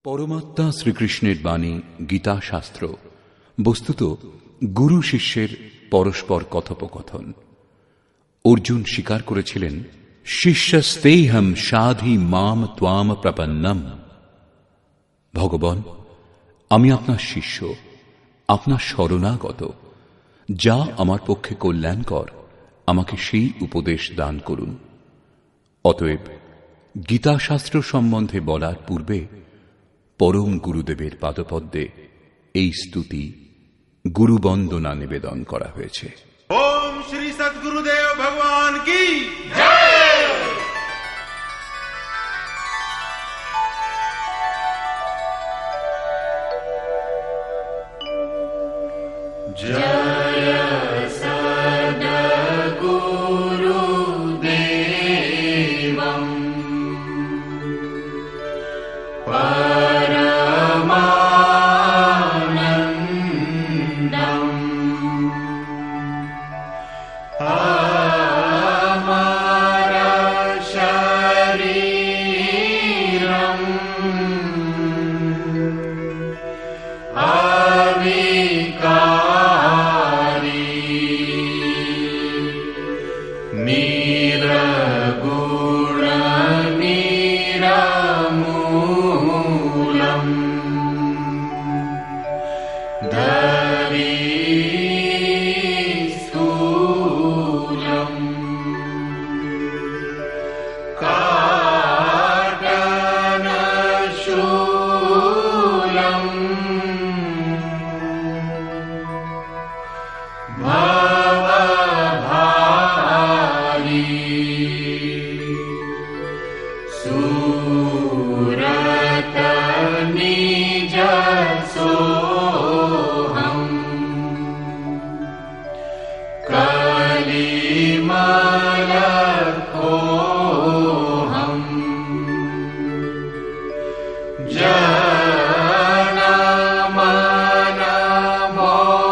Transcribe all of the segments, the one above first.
পরমাত্মা শ্রীকৃষ্ণের বাণী গীতা শাস্ত্র বস্তুত গুরু শিষ্যের পরস্পর কথোপকথন। অর্জুন স্বীকার করেছিলেন, শিষ্যস্তেহম সাধি মাম ত্বাম প্রপন্নম। ভগবান, আমি আপনার শিষ্য, আপনার শরণাগত। যা আমার পক্ষে কল্যাণকর, আমাকে সেই উপদেশ দান করুন। অতএব গীতা শাস্ত্র সম্বন্ধে বলার পূর্বে পরম গুরুদেবের পাদপদ্মে এই স্তুতি গুরুবন্দনা নিবেদন করা হয়েছে। ওম শ্রী সদ্গুরুদেব ভগবান কি জয়। জয় সদ্গুরুদেবম পরমানন্দম আমার শরীরম আবিকারি নিরগুণ নিরমূলম ধরিস্থূলম কাটনশূলম ভবভারি সুরত নিজ সোহম কলিমলকোহম জনমন মোহন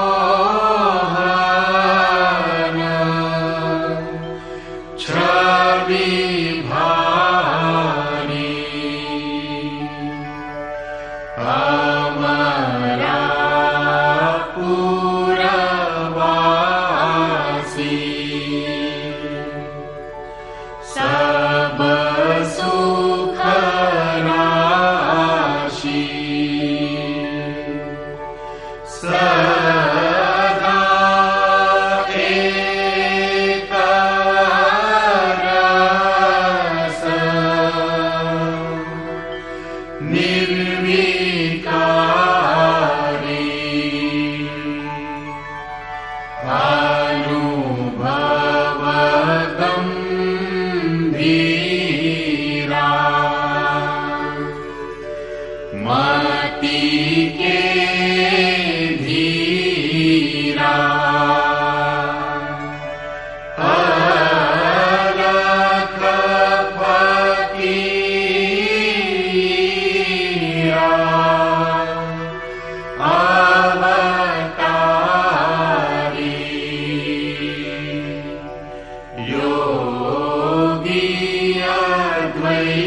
ছবি ভারি অমরাপুরবাসী সব সুখ রাশি সদা এক রস নির্বিকারি অনুভব গম্ভীরা মতি কে ধীরা অলখ ফকীরা অবতারি যোগী অদ্বৈষ্টা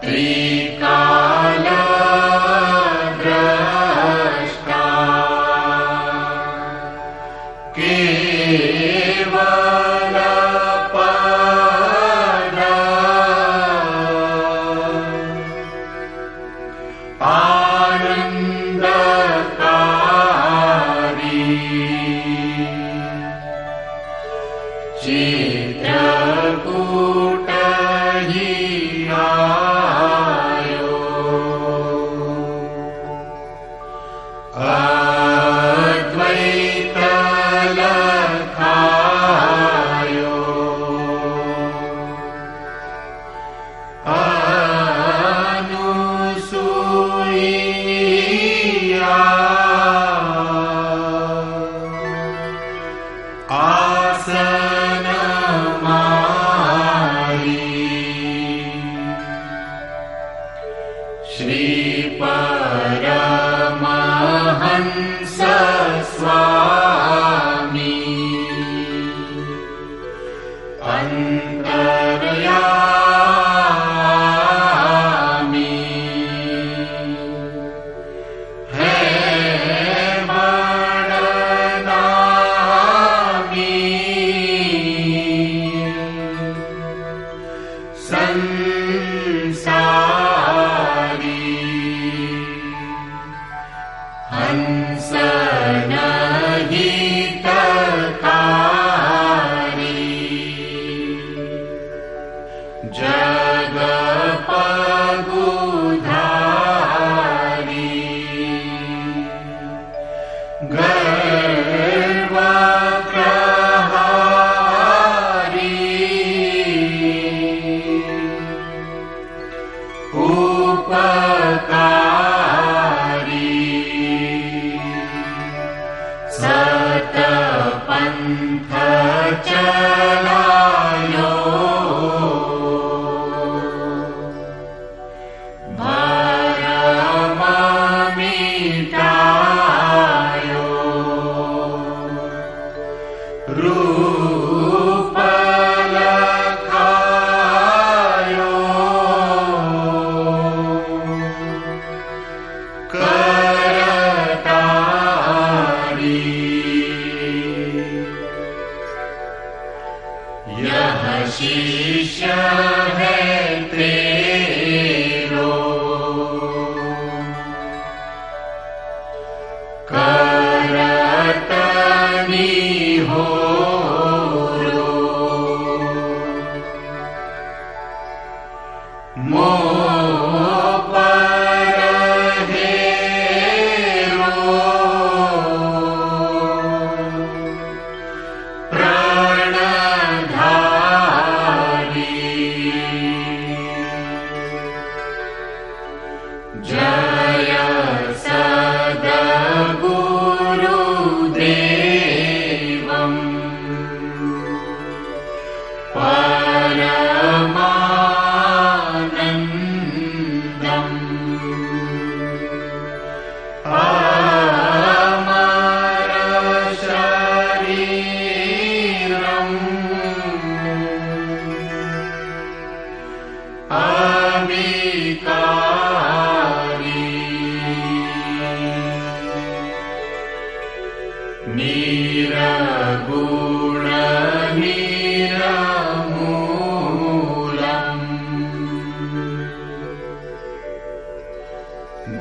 ত্রি संसारी हंस नहीं तकारी जग पगुधारी गर्व प्रहारी उपकारी सत पंथ चलायो भरम मिटायो रूप लखायो करतारी यह शिष्य है तेरो करतनी हो मोह पर हेरो प्राणधारी जय सद्गुरुदेवम् परमानन्दम् अमर शरीरम् अविकारी निरगुण निरमूलम्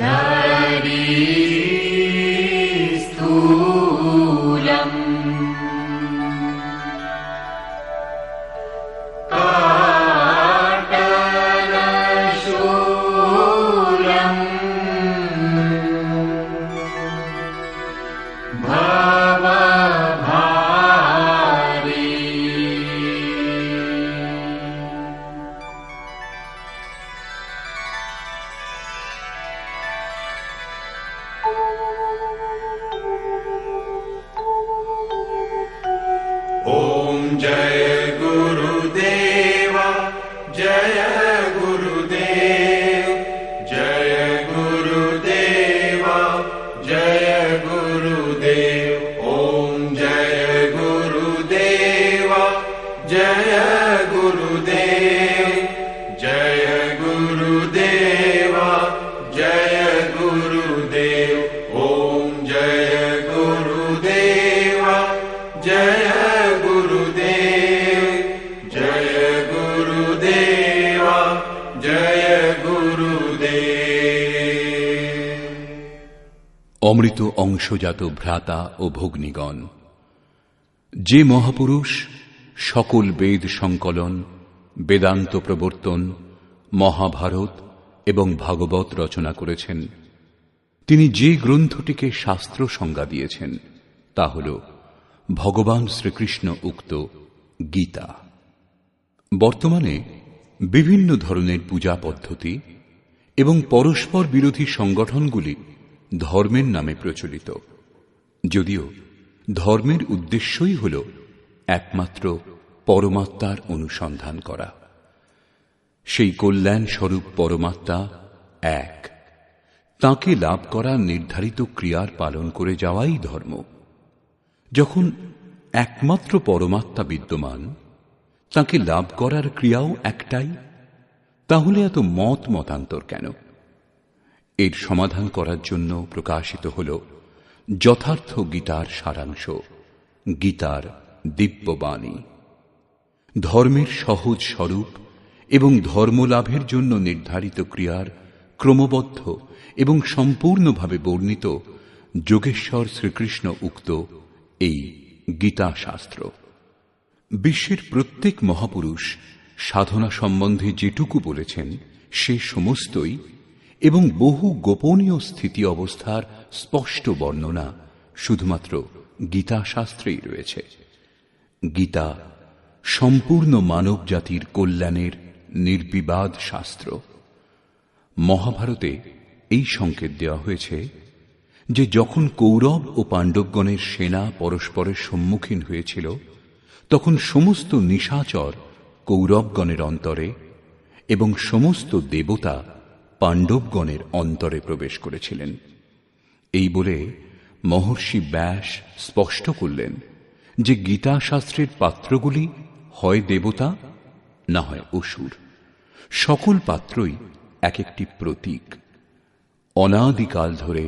धरी स्थूलम् पाटलशूलम् भवभारी ओम जय गुरुदेव जय गुरुदेव जय गुरुदेव जय गुरुदेव ओम जय गुरुदेव जय गुरुदेव जय गुरुदेव जय गुरुदेव ओम जय गुरुदेव जय गुरुदेव जय गुरुदेव जय गुरुदेव। অমৃত অংশজাত ভ্রাতা ও ভগ্নীগণ, যে মহাপুরুষ সকল বেদ সংকলন, বেদান্ত প্রবর্তন, মহাভারত এবং ভাগবত রচনা করেছেন, তিনি যে গ্রন্থটিকে শাস্ত্র সংজ্ঞা দিয়েছেন তা হল ভগবান শ্রীকৃষ্ণ উক্ত গীতা। বর্তমানে বিভিন্ন ধরনের পূজা পদ্ধতি এবং পরস্পর বিরোধী সংগঠনগুলি ধর্মের নামে প্রচলিত, যদিও ধর্মের উদ্দেশ্যই হল একমাত্র পরমাত্মার অনুসন্ধান করা। সেই কল্যাণ স্বরূপ পরমাত্মা এক, তাঁকে লাভ করার নির্ধারিত ক্রিয়ার পালন করে যাওয়াই ধর্ম। যখন একমাত্র পরমাত্মা বিদ্যমান, তাঁকে লাভ করার ক্রিয়াও একটাই, তাহলে এত মত মতান্তর কেন? এর সমাধান করার জন্য প্রকাশিত হল যথার্থ গীতার সারাংশ, গীতার দিব্যবাণী। ধর্মের সহজ স্বরূপ এবং ধর্মলাভের জন্য নির্ধারিত ক্রিয়ার ক্রমবদ্ধ এবং সম্পূর্ণভাবে বর্ণিত যোগেশ্বর শ্রীকৃষ্ণ উক্ত এই গীতা শাস্ত্র। বিশ্বের প্রত্যেক মহাপুরুষ সাধনা সম্বন্ধে যেটুকু বলেছেন সে সমস্তই এবং বহু গোপনীয় স্থিতি অবস্থার স্পষ্ট বর্ণনা শুধুমাত্র গীতা শাস্ত্রেই রয়েছে। গীতা সম্পূর্ণ মানব জাতির কল্যাণের নির্বিবাদ শাস্ত্র। মহাভারতে এই সংকেত দেওয়া হয়েছে যে যখন কৌরব ও পাণ্ডবগণের সেনা পরস্পরের সম্মুখীন হয়েছিল তখন সমস্ত নিশাচর কৌরবগণের অন্তরে এবং সমস্ত দেবতা পাণ্ডবগণের অন্তরে প্রবেশ করেছিলেন। এই বলে মহর্ষি ব্যাস স্পষ্ট করলেন যে গীতা শাস্ত্রের পাত্রগুলি হয় দেবতা না হয় অসুর। সকল পাত্রই এক একটি প্রতীক। অনাদিকাল ধরে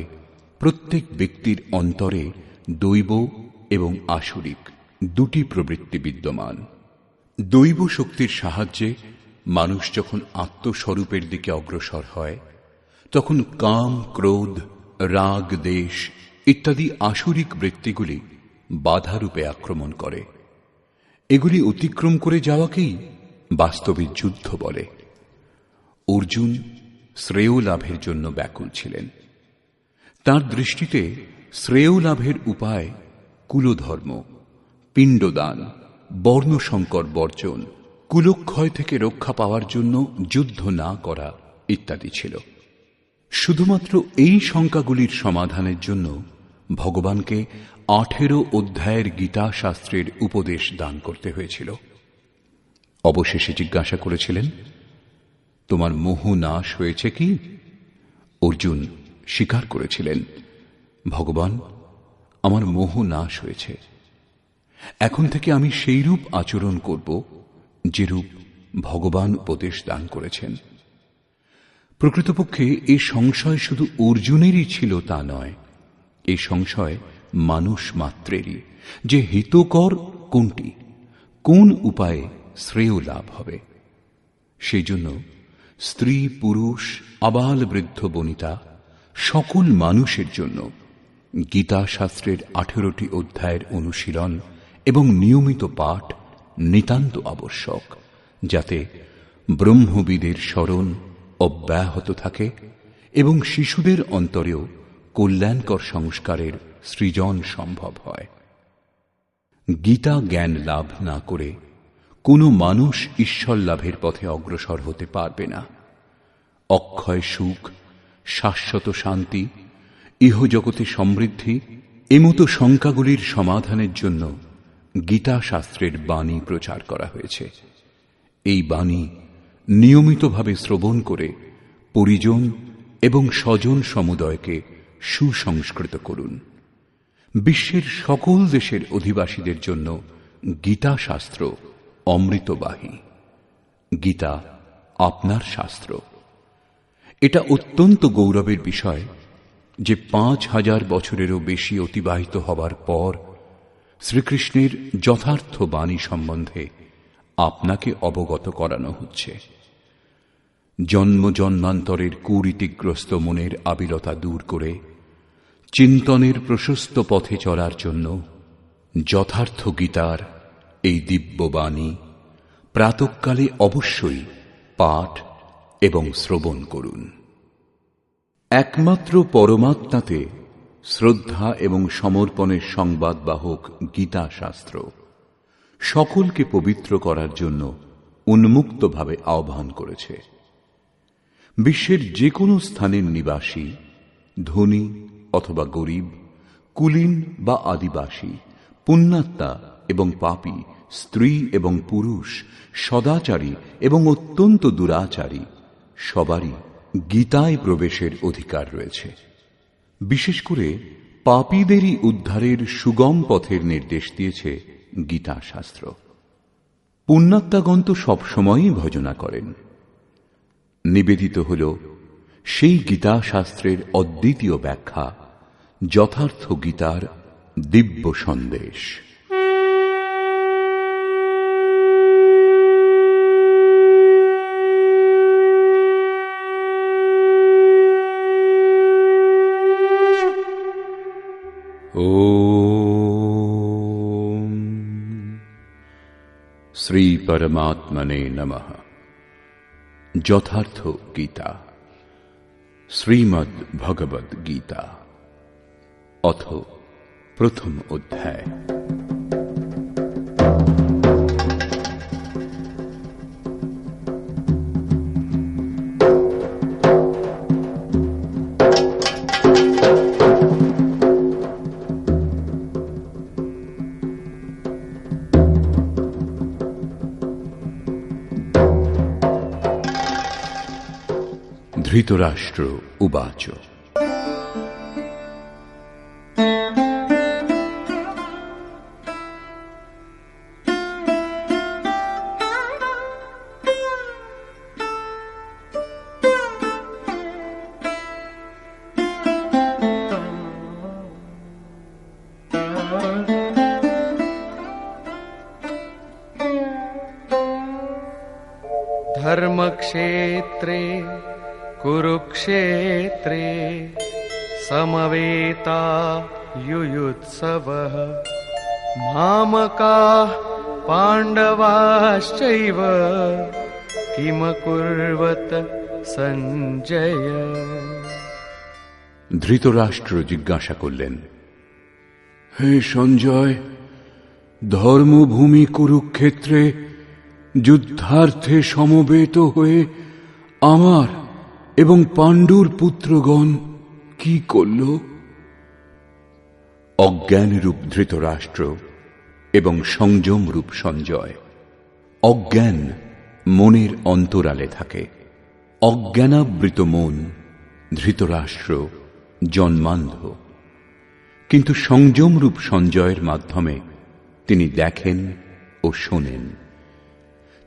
প্রত্যেক ব্যক্তির অন্তরে দৈব এবং আসুরিক দুটি প্রবৃত্তি বিদ্যমান। দৈব শক্তির সাহায্যে মানুষ যখন আত্মস্বরূপের দিকে অগ্রসর হয় তখন কাম, ক্রোধ, রাগ, দেশ ইত্যাদি আসুরিক বৃত্তিগুলি বাধারূপে আক্রমণ করে। এগুলি অতিক্রম করে যাওয়াকেই বাস্তবিক যুদ্ধ বলে। অর্জুন শ্রেয় লাভের জন্য ব্যাকুল ছিলেন। তাঁর দৃষ্টিতে শ্রেয় লাভের উপায় কুলধর্ম, পিণ্ডদান, বর্ণসংকর বর্জন, কুলক্ষয় থেকে রক্ষা পাওয়ার জন্য যুদ্ধ না করা ইত্যাদি ছিল। শুধুমাত্র এই শঙ্কাগুলির সমাধানের জন্য ভগবানকে 18 অধ্যায়ের গীতা শাস্ত্রের উপদেশ দান করতে হয়েছিল। অবশেষে জিজ্ঞাসা করেছিলেন, তোমার মোহ নাশ হয়েছে কি? অর্জুন স্বীকার করেছিলেন, ভগবান, আমার মোহ নাশ হয়েছে। এখন থেকে আমি সেইরূপ আচরণ করব যেরূপ ভগবান উপদেশ দান করেছেন। প্রকৃতপক্ষে এই সংশয় শুধু অর্জুনেরই ছিল তা নয়, এই সংশয় মানুষ মাত্রেরই যে হিতকর কোনটি, কোন উপায়ে শ্রেয় লাভ হবে। সেই জন্য স্ত্রী, পুরুষ, আবাল বৃদ্ধ বনিতা সকল মানুষের জন্য গীতা শাস্ত্রের 18টি অধ্যায়ের অনুশীলন এবং নিয়মিত পাঠ নিতান্ত আবশ্যক, যাতে ব্রহ্মবিদের স্মরণ অব্যাহত থাকে এবং শিশুদের অন্তরেও কল্যাণকর সংস্কারের সৃজন সম্ভব হয়। গীতা জ্ঞান লাভ না করে কোনো মানুষ ঈশ্বর লাভের পথে অগ্রসর হতে পারবে না। অক্ষয় সুখ, শাশ্বত শান্তি, ইহজগতে সমৃদ্ধি এমতো শঙ্কাগুলির সমাধানের জন্য গীতা শাস্ত্রের বাণী প্রচার করা হয়েছে। এই বাণী নিয়মিতভাবে শ্রবণ করে পরিজন এবং স্বজন সমুদয়কে সুসংস্কৃত করুন। বিশ্বের সকল দেশের অধিবাসীদের জন্য গীতা শাস্ত্র অমৃতবাহী। গীতা আপনার শাস্ত্র। এটা অত্যন্ত গৌরবের বিষয় যে 5000 বছরেরও বেশি অতিবাহিত হবার পর শ্রীকৃষ্ণের যথার্থ বাণী সম্বন্ধে আপনাকে অবগত করানো হচ্ছে। জন্ম জন্মান্তরের কুরীতিগ্রস্ত মনের আবিলতা দূর করে চিন্তনের প্রশস্ত পথে চলার জন্য যথার্থ গীতার এই দিব্য বাণী প্রাতঃকালে অবশ্যই পাঠ এবং শ্রবণ করুন। একমাত্র পরমাত্মাতে শ্রদ্ধা এবং সমর্পণের সংবাদবাহক গীতা শাস্ত্র সকলকে পবিত্র করার জন্য উন্মুক্তভাবে আহ্বান করেছে। বিশ্বের যে কোনো স্থানের নিবাসী, ধনী অথবা গরিব, কুলীন বা আদিবাসী, পুণ্যাত্মা এবং পাপী, স্ত্রী এবং পুরুষ, সদাচারী এবং অত্যন্ত দুরাচারী সবারই গীতায় প্রবেশের অধিকার রয়েছে। বিশেষ করে পাপীদেরই উদ্ধারের সুগম পথের নির্দেশ দিয়েছে গীতা শাস্ত্র। পুণ্যাত্মাগণ তো সবসময়ই ভজনা করেন। নিবেদিত হল সেই গীতা শাস্ত্রের অদ্বিতীয় ব্যাখ্যা, যথার্থ গীতার দিব্য সন্দেশ। শ্রী পরমাত্মনে নমঃ। যথার্থ গীতা, শ্রীমদ্ ভগবদ গীতা, অথ প্রথম অধ্যায়। ধৃতরাষ্ট্র উবাচ। धर्मक्षेत्रे कुरुक्षेत्रे समवेता युयुत्सवः मामकाः पाण्डवाश्चैव किमकुर्वत সঞ্জয়। ধৃতরাষ্ট্র জিজ্ঞাসা করলেন, হে সঞ্জয়, ধর্মভূমি কুরুক্ষেত্রে যুদ্ধার্থে সমবেত হয়ে আমার এবং পাণ্ডুর পুত্রগণ কি করল? অজ্ঞানরূপ ধৃতরাষ্ট্র এবং সংযমরূপ সঞ্জয়। অজ্ঞান মনের অন্তরালে থাকে। অজ্ঞানাবৃত মন ধৃতরাষ্ট্র জন্মান্ধ, কিন্তু সংযমরূপ সঞ্জয়ের মাধ্যমে তিনি দেখেন ও শোনেন।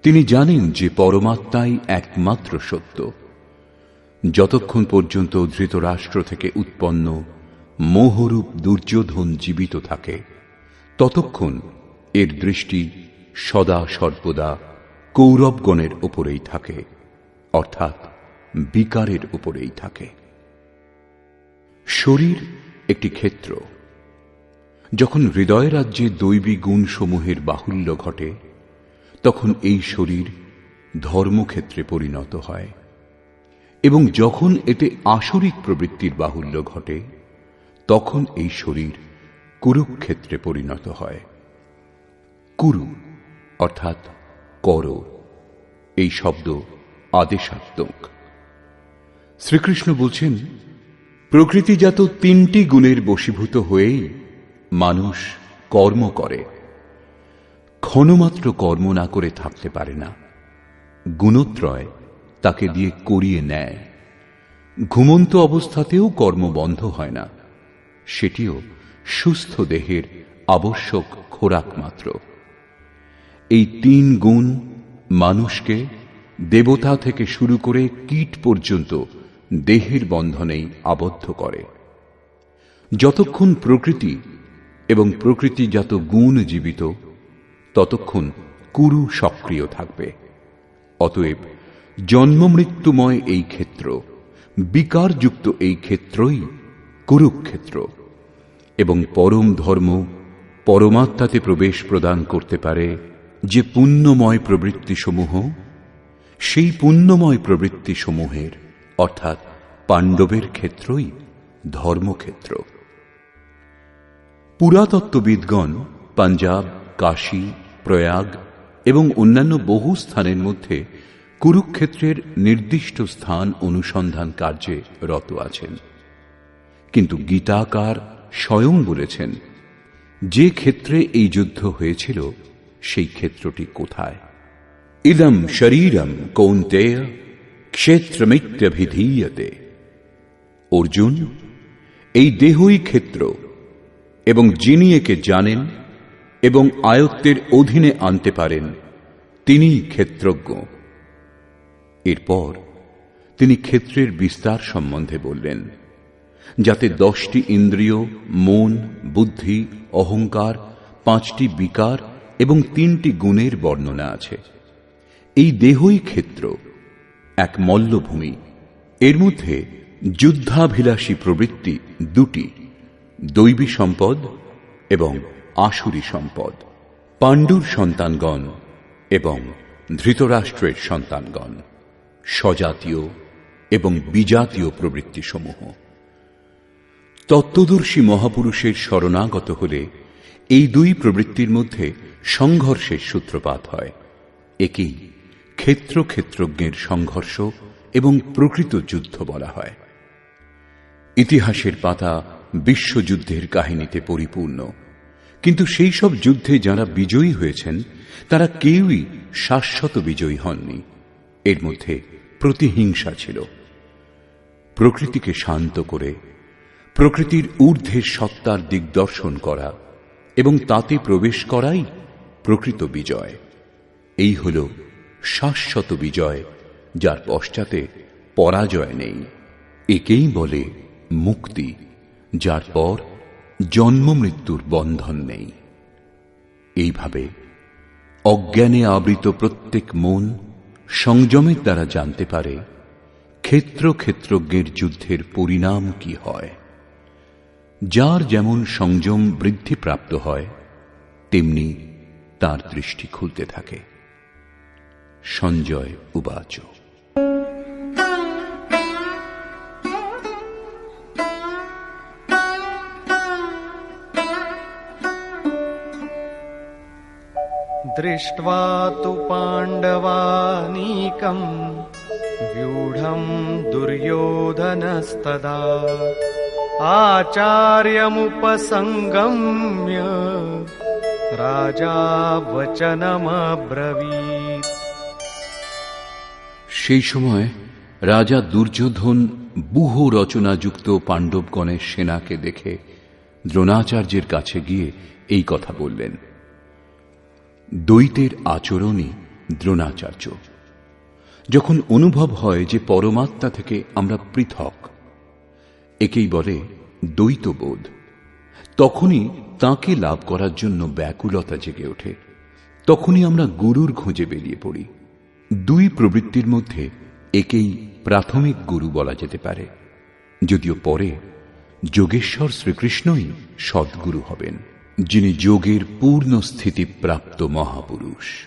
তিনি জানেন যে পরমাত্মাই একমাত্র সত্য। যতক্ষণ পর্যন্ত ধৃতরাষ্ট্র থেকে উৎপন্ন মোহরূপ দুর্যোধন জীবিত থাকে, ততক্ষণ এর দৃষ্টি সদা সর্বদা কৌরবগণের উপরেই থাকে, অর্থাৎ বিকারের উপরেই থাকে। শরীর একটি ক্ষেত্র। যখন হৃদয় রাজ্যে দৈবী গুণসমূহের বাহুল্য ঘটে, তখন এই শরীর ধর্মক্ষেত্রে পরিণত হয়, এবং যখন এতে আসরিক প্রবৃত্তির বাহুল্য ঘটে, তখন এই শরীর কুরুক্ষেত্রে পরিণত হয়। কুরু অর্থাৎ কর, এই শব্দ আদেশাত্মক। শ্রীকৃষ্ণ বলছেন, প্রকৃতিজাত তিনটি গুণের বশীভূত হয়েই মানুষ কর্ম করে। ক্ষণমাত্র কর্ম না করে থাকতে পারে না। গুণত্রয় তাকে দিয়ে করিয়ে নেয়। ঘুমন্ত অবস্থাতেও কর্ম বন্ধ হয় না, সেটিও সুস্থ দেহের আবশ্যক খোরাক মাত্র। এই তিন গুণ মানুষকে দেবতা থেকে শুরু করে কীট পর্যন্ত দেহের বন্ধনেই আবদ্ধ করে। যতক্ষণ প্রকৃতি এবং প্রকৃতিজাত গুণ জীবিত, ততক্ষণ কুরু সক্রিয় থাকবে। অতএব জন্মমৃত্যুময় এই ক্ষেত্র, বিকারযুক্ত এই ক্ষেত্রই কুরুক্ষেত্র, এবং পরম ধর্ম পরমাত্মাতে প্রবেশ প্রদান করতে পারে যে পুণ্যময় প্রবৃত্তিসমূহ, সেই পুণ্যময় প্রবৃত্তিসমূহের অর্থাৎ পাণ্ডবের ক্ষেত্রই ধর্মক্ষেত্র। পুরাতত্ত্ববিদগণ পাঞ্জাব, কাশী, প্রয়াগ এবং অন্যান্য বহু স্থানের মধ্যে কুরুক্ষেত্রের নির্দিষ্ট স্থান অনুসন্ধান কার্যে রত আছেন। কিন্তু গীতাকার স্বয়ং বলেছেন, যে ক্ষেত্রে এই যুদ্ধ হয়েছিল সেই ক্ষেত্রটি কোথায়? ইদম শরীরম কৌন্তেয় ক্ষেত্রমিত্যভিধীয়তে। অর্জুন, এই দেহই ক্ষেত্র, এবং যিনি একে জানেন এবং আয়ত্তের অধীনে আনতে পারেন, তিনিই ক্ষেত্রজ্ঞ। এরপর তিনি ক্ষেত্রের বিস্তার সম্বন্ধে বললেন, যাতে 10টি ইন্দ্রিয়, মন, বুদ্ধি, অহংকার, 5টি বিকার এবং 3টি গুণের বর্ণনা আছে। এই দেহই ক্ষেত্র, এক মল্লভূমি। এর মধ্যে যুদ্ধাভিলাষী প্রবৃত্তি 2টি, দৈবী সম্পদ এবং আসুরী সম্পদ। পাণ্ডুর সন্তানগণ এবং ধৃতরাষ্ট্রের সন্তানগণ, স্বজাতীয় এবং বিজাতীয় প্রবৃত্তিসমূহ। তত্ত্বদর্শী মহাপুরুষের শরণাগত হলে এই দুই প্রবৃত্তির মধ্যে সংঘর্ষের সূত্রপাত হয়। একেই ক্ষেত্রজ্ঞের সংঘর্ষ এবং প্রকৃত যুদ্ধ বলা হয়। ইতিহাসের পাতা বিশ্বযুদ্ধের কাহিনীতে পরিপূর্ণ, কিন্তু সেই সব যুদ্ধে যারা বিজয়ী হয়েছেন তারা কেউই শাশ্বত বিজয়ী হননি। এর মধ্যে প্রতিহিংসা ছিল। প্রকৃতিকে শান্ত করে প্রকৃতির ঊর্ধ্বের সত্তার দিগদর্শন করা এবং তাতে প্রবেশ করাই প্রকৃত বিজয়। এই হল শাশ্বত বিজয়, যার পশ্চাতে পরাজয় নেই। একেই বলে মুক্তি, যার পর জন্ম মৃত্যুর বন্ধন নেই। এইভাবে অজ্ঞানে আবৃত প্রত্যেক মন সংযমের দ্বারা জানতে পারে ক্ষেত্রজ্ঞের যুদ্ধের পরিণাম কি হয়। যার যেমন সংযম বৃদ্ধিপ্রাপ্ত হয় তেমনি তার দৃষ্টি খুলতে থাকে। সঞ্জয় উবাচ। दृष्ट्वा तु पाण्डवानीकम् व्यूढम् दुर्योधनस्तदा आचार्यमुपसङ्गम्य राजा वचनमब्रवीत्। সেই সময় রাজা দুর্যোধন ব্যূহ রচনাযুক্ত পাণ্ডবগণের সেনাকে দেখে দ্রোণাচার্যের কাছে গিয়ে এই কথা বললেন। দ্বৈতের আচরণই দ্রোণাচার্য। যখন অনুভব হয় যে পরমাত্মা থেকে আমরা পৃথক, একেই বলে দ্বৈতবোধ, তখনই তাকে লাভ করার জন্য ব্যাকুলতা জেগে ওঠে। তখনই আমরা গুরুর খোঁজে বেরিয়ে পড়ি। দুই প্রবৃত্তির মধ্যে একেই প্রাথমিক গুরু বলা যেতে পারে, যদিও পরে যোগেশ্বর শ্রীকৃষ্ণই সদ্গুরু হবেন, যিনি যোগের পূর্ণ স্থিতি প্রাপ্ত মহাপুরুষ।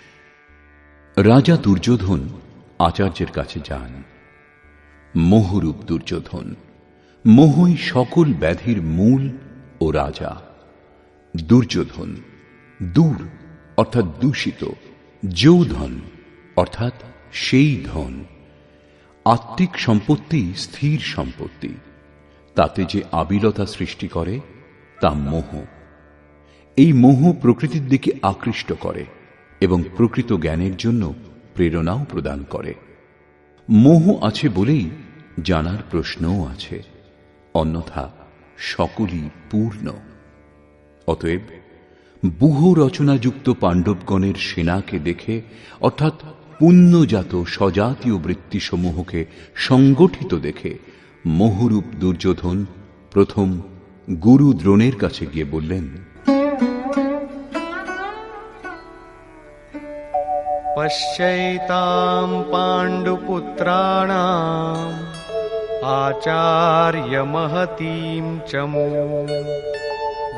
রাজা দুর্যোধন আচার্যের কাছে যান। মোহরূপ দুর্যোধন, মোহই সকল ব্যাধির মূল ও রাজা। দুর্যোধন দূর অর্থাৎ দূষিত, যৌধন অর্থাৎ সেই ধন। আত্মিক সম্পত্তি স্থির সম্পত্তি, তাতে যে আবিলতা সৃষ্টি করে তা মোহ। এই মোহ প্রকৃতির দিকে আকৃষ্ট করে এবং প্রকৃত জ্ঞানের জন্য প্রেরণাও প্রদান করে। মোহ আছে বলেই জানার প্রশ্নও আছে, অন্যথা সকলই পূর্ণ। অতএব ব্যূহ রচনাযুক্ত পাণ্ডবগণের সেনাকে দেখে, অর্থাৎ পুণ্যজাত স্বজাতীয় বৃত্তিসমূহকে সংগঠিত দেখে মোহরূপ দুর্যোধন প্রথম গুরু দ্রোণের কাছে গিয়ে বললেন, पश्यैतां पाण्डुपुत्राणाम् आचार्यमहतीं च मूम्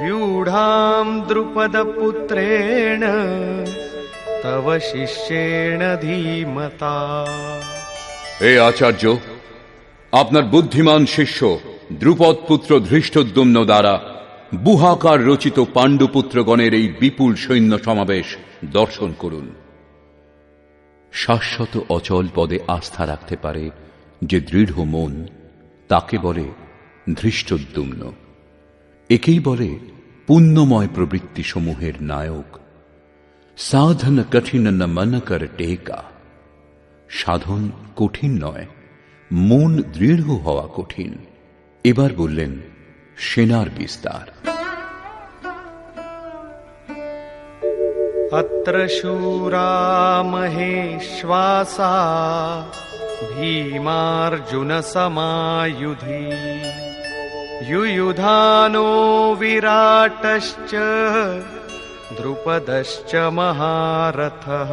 व्यूढां द्रुपदपुत्रेण तव शिष्येण धीमता। হে আচার্য, আপনার বুদ্ধিমান শিষ্য দ্রুপদ পুত্র ধৃষ্টদ্যুম্ন দ্বারা বুহাকার রচিত পাণ্ডুপুত্রগণের এই বিপুল সৈন্য সমাবেশ দর্শন করুন। শাশ্বত অচল পদে আস্থা রাখতে পারে যে দৃঢ় মন, তাকে বলে ধৃষ্টদ্যুম্ন। একেই বলে পুণ্যময় প্রবৃত্তি সমূহের নায়ক। সাধন কঠিন ন মন কর টেকা। সাধন কঠিন নয়, মন দৃঢ় হওয়া কঠিন। এবার বললেন সেনার বিস্তার। अत्र शूरा महेश्वासा भीमार्जुनसमायुधि युयुधानो विराटश्च द्रुपदश्च महारथः।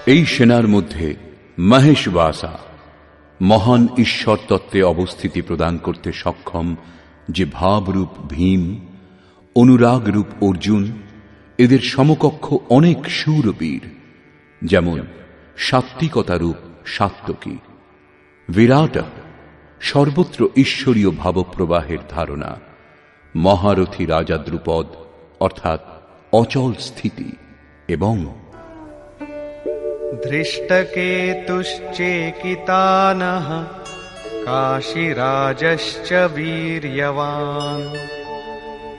এই সেনার মধ্যে মহেশবাসা, মহান ঈশ্বর তত্ত্বে অবস্থিতি প্রদান করতে সক্ষম যে ভাবরূপ ভীম, অনুরাগরূপ অর্জুন, এদের সমকক্ষ অনেক শূরবীর যেমন সাত্ত্বিকতারূপ সাত্ত্বকী, বিরাট সর্বত্র ঈশ্বরীয় ভাবপ্রবাহের ধারণা, মহারথী রাজা দ্রুপদ অর্থাৎ অচল স্থিতি, এবং ধৃষ্টকেতুশ্চেকিতানঃ কাশীরাজশ্চ বীর্যবান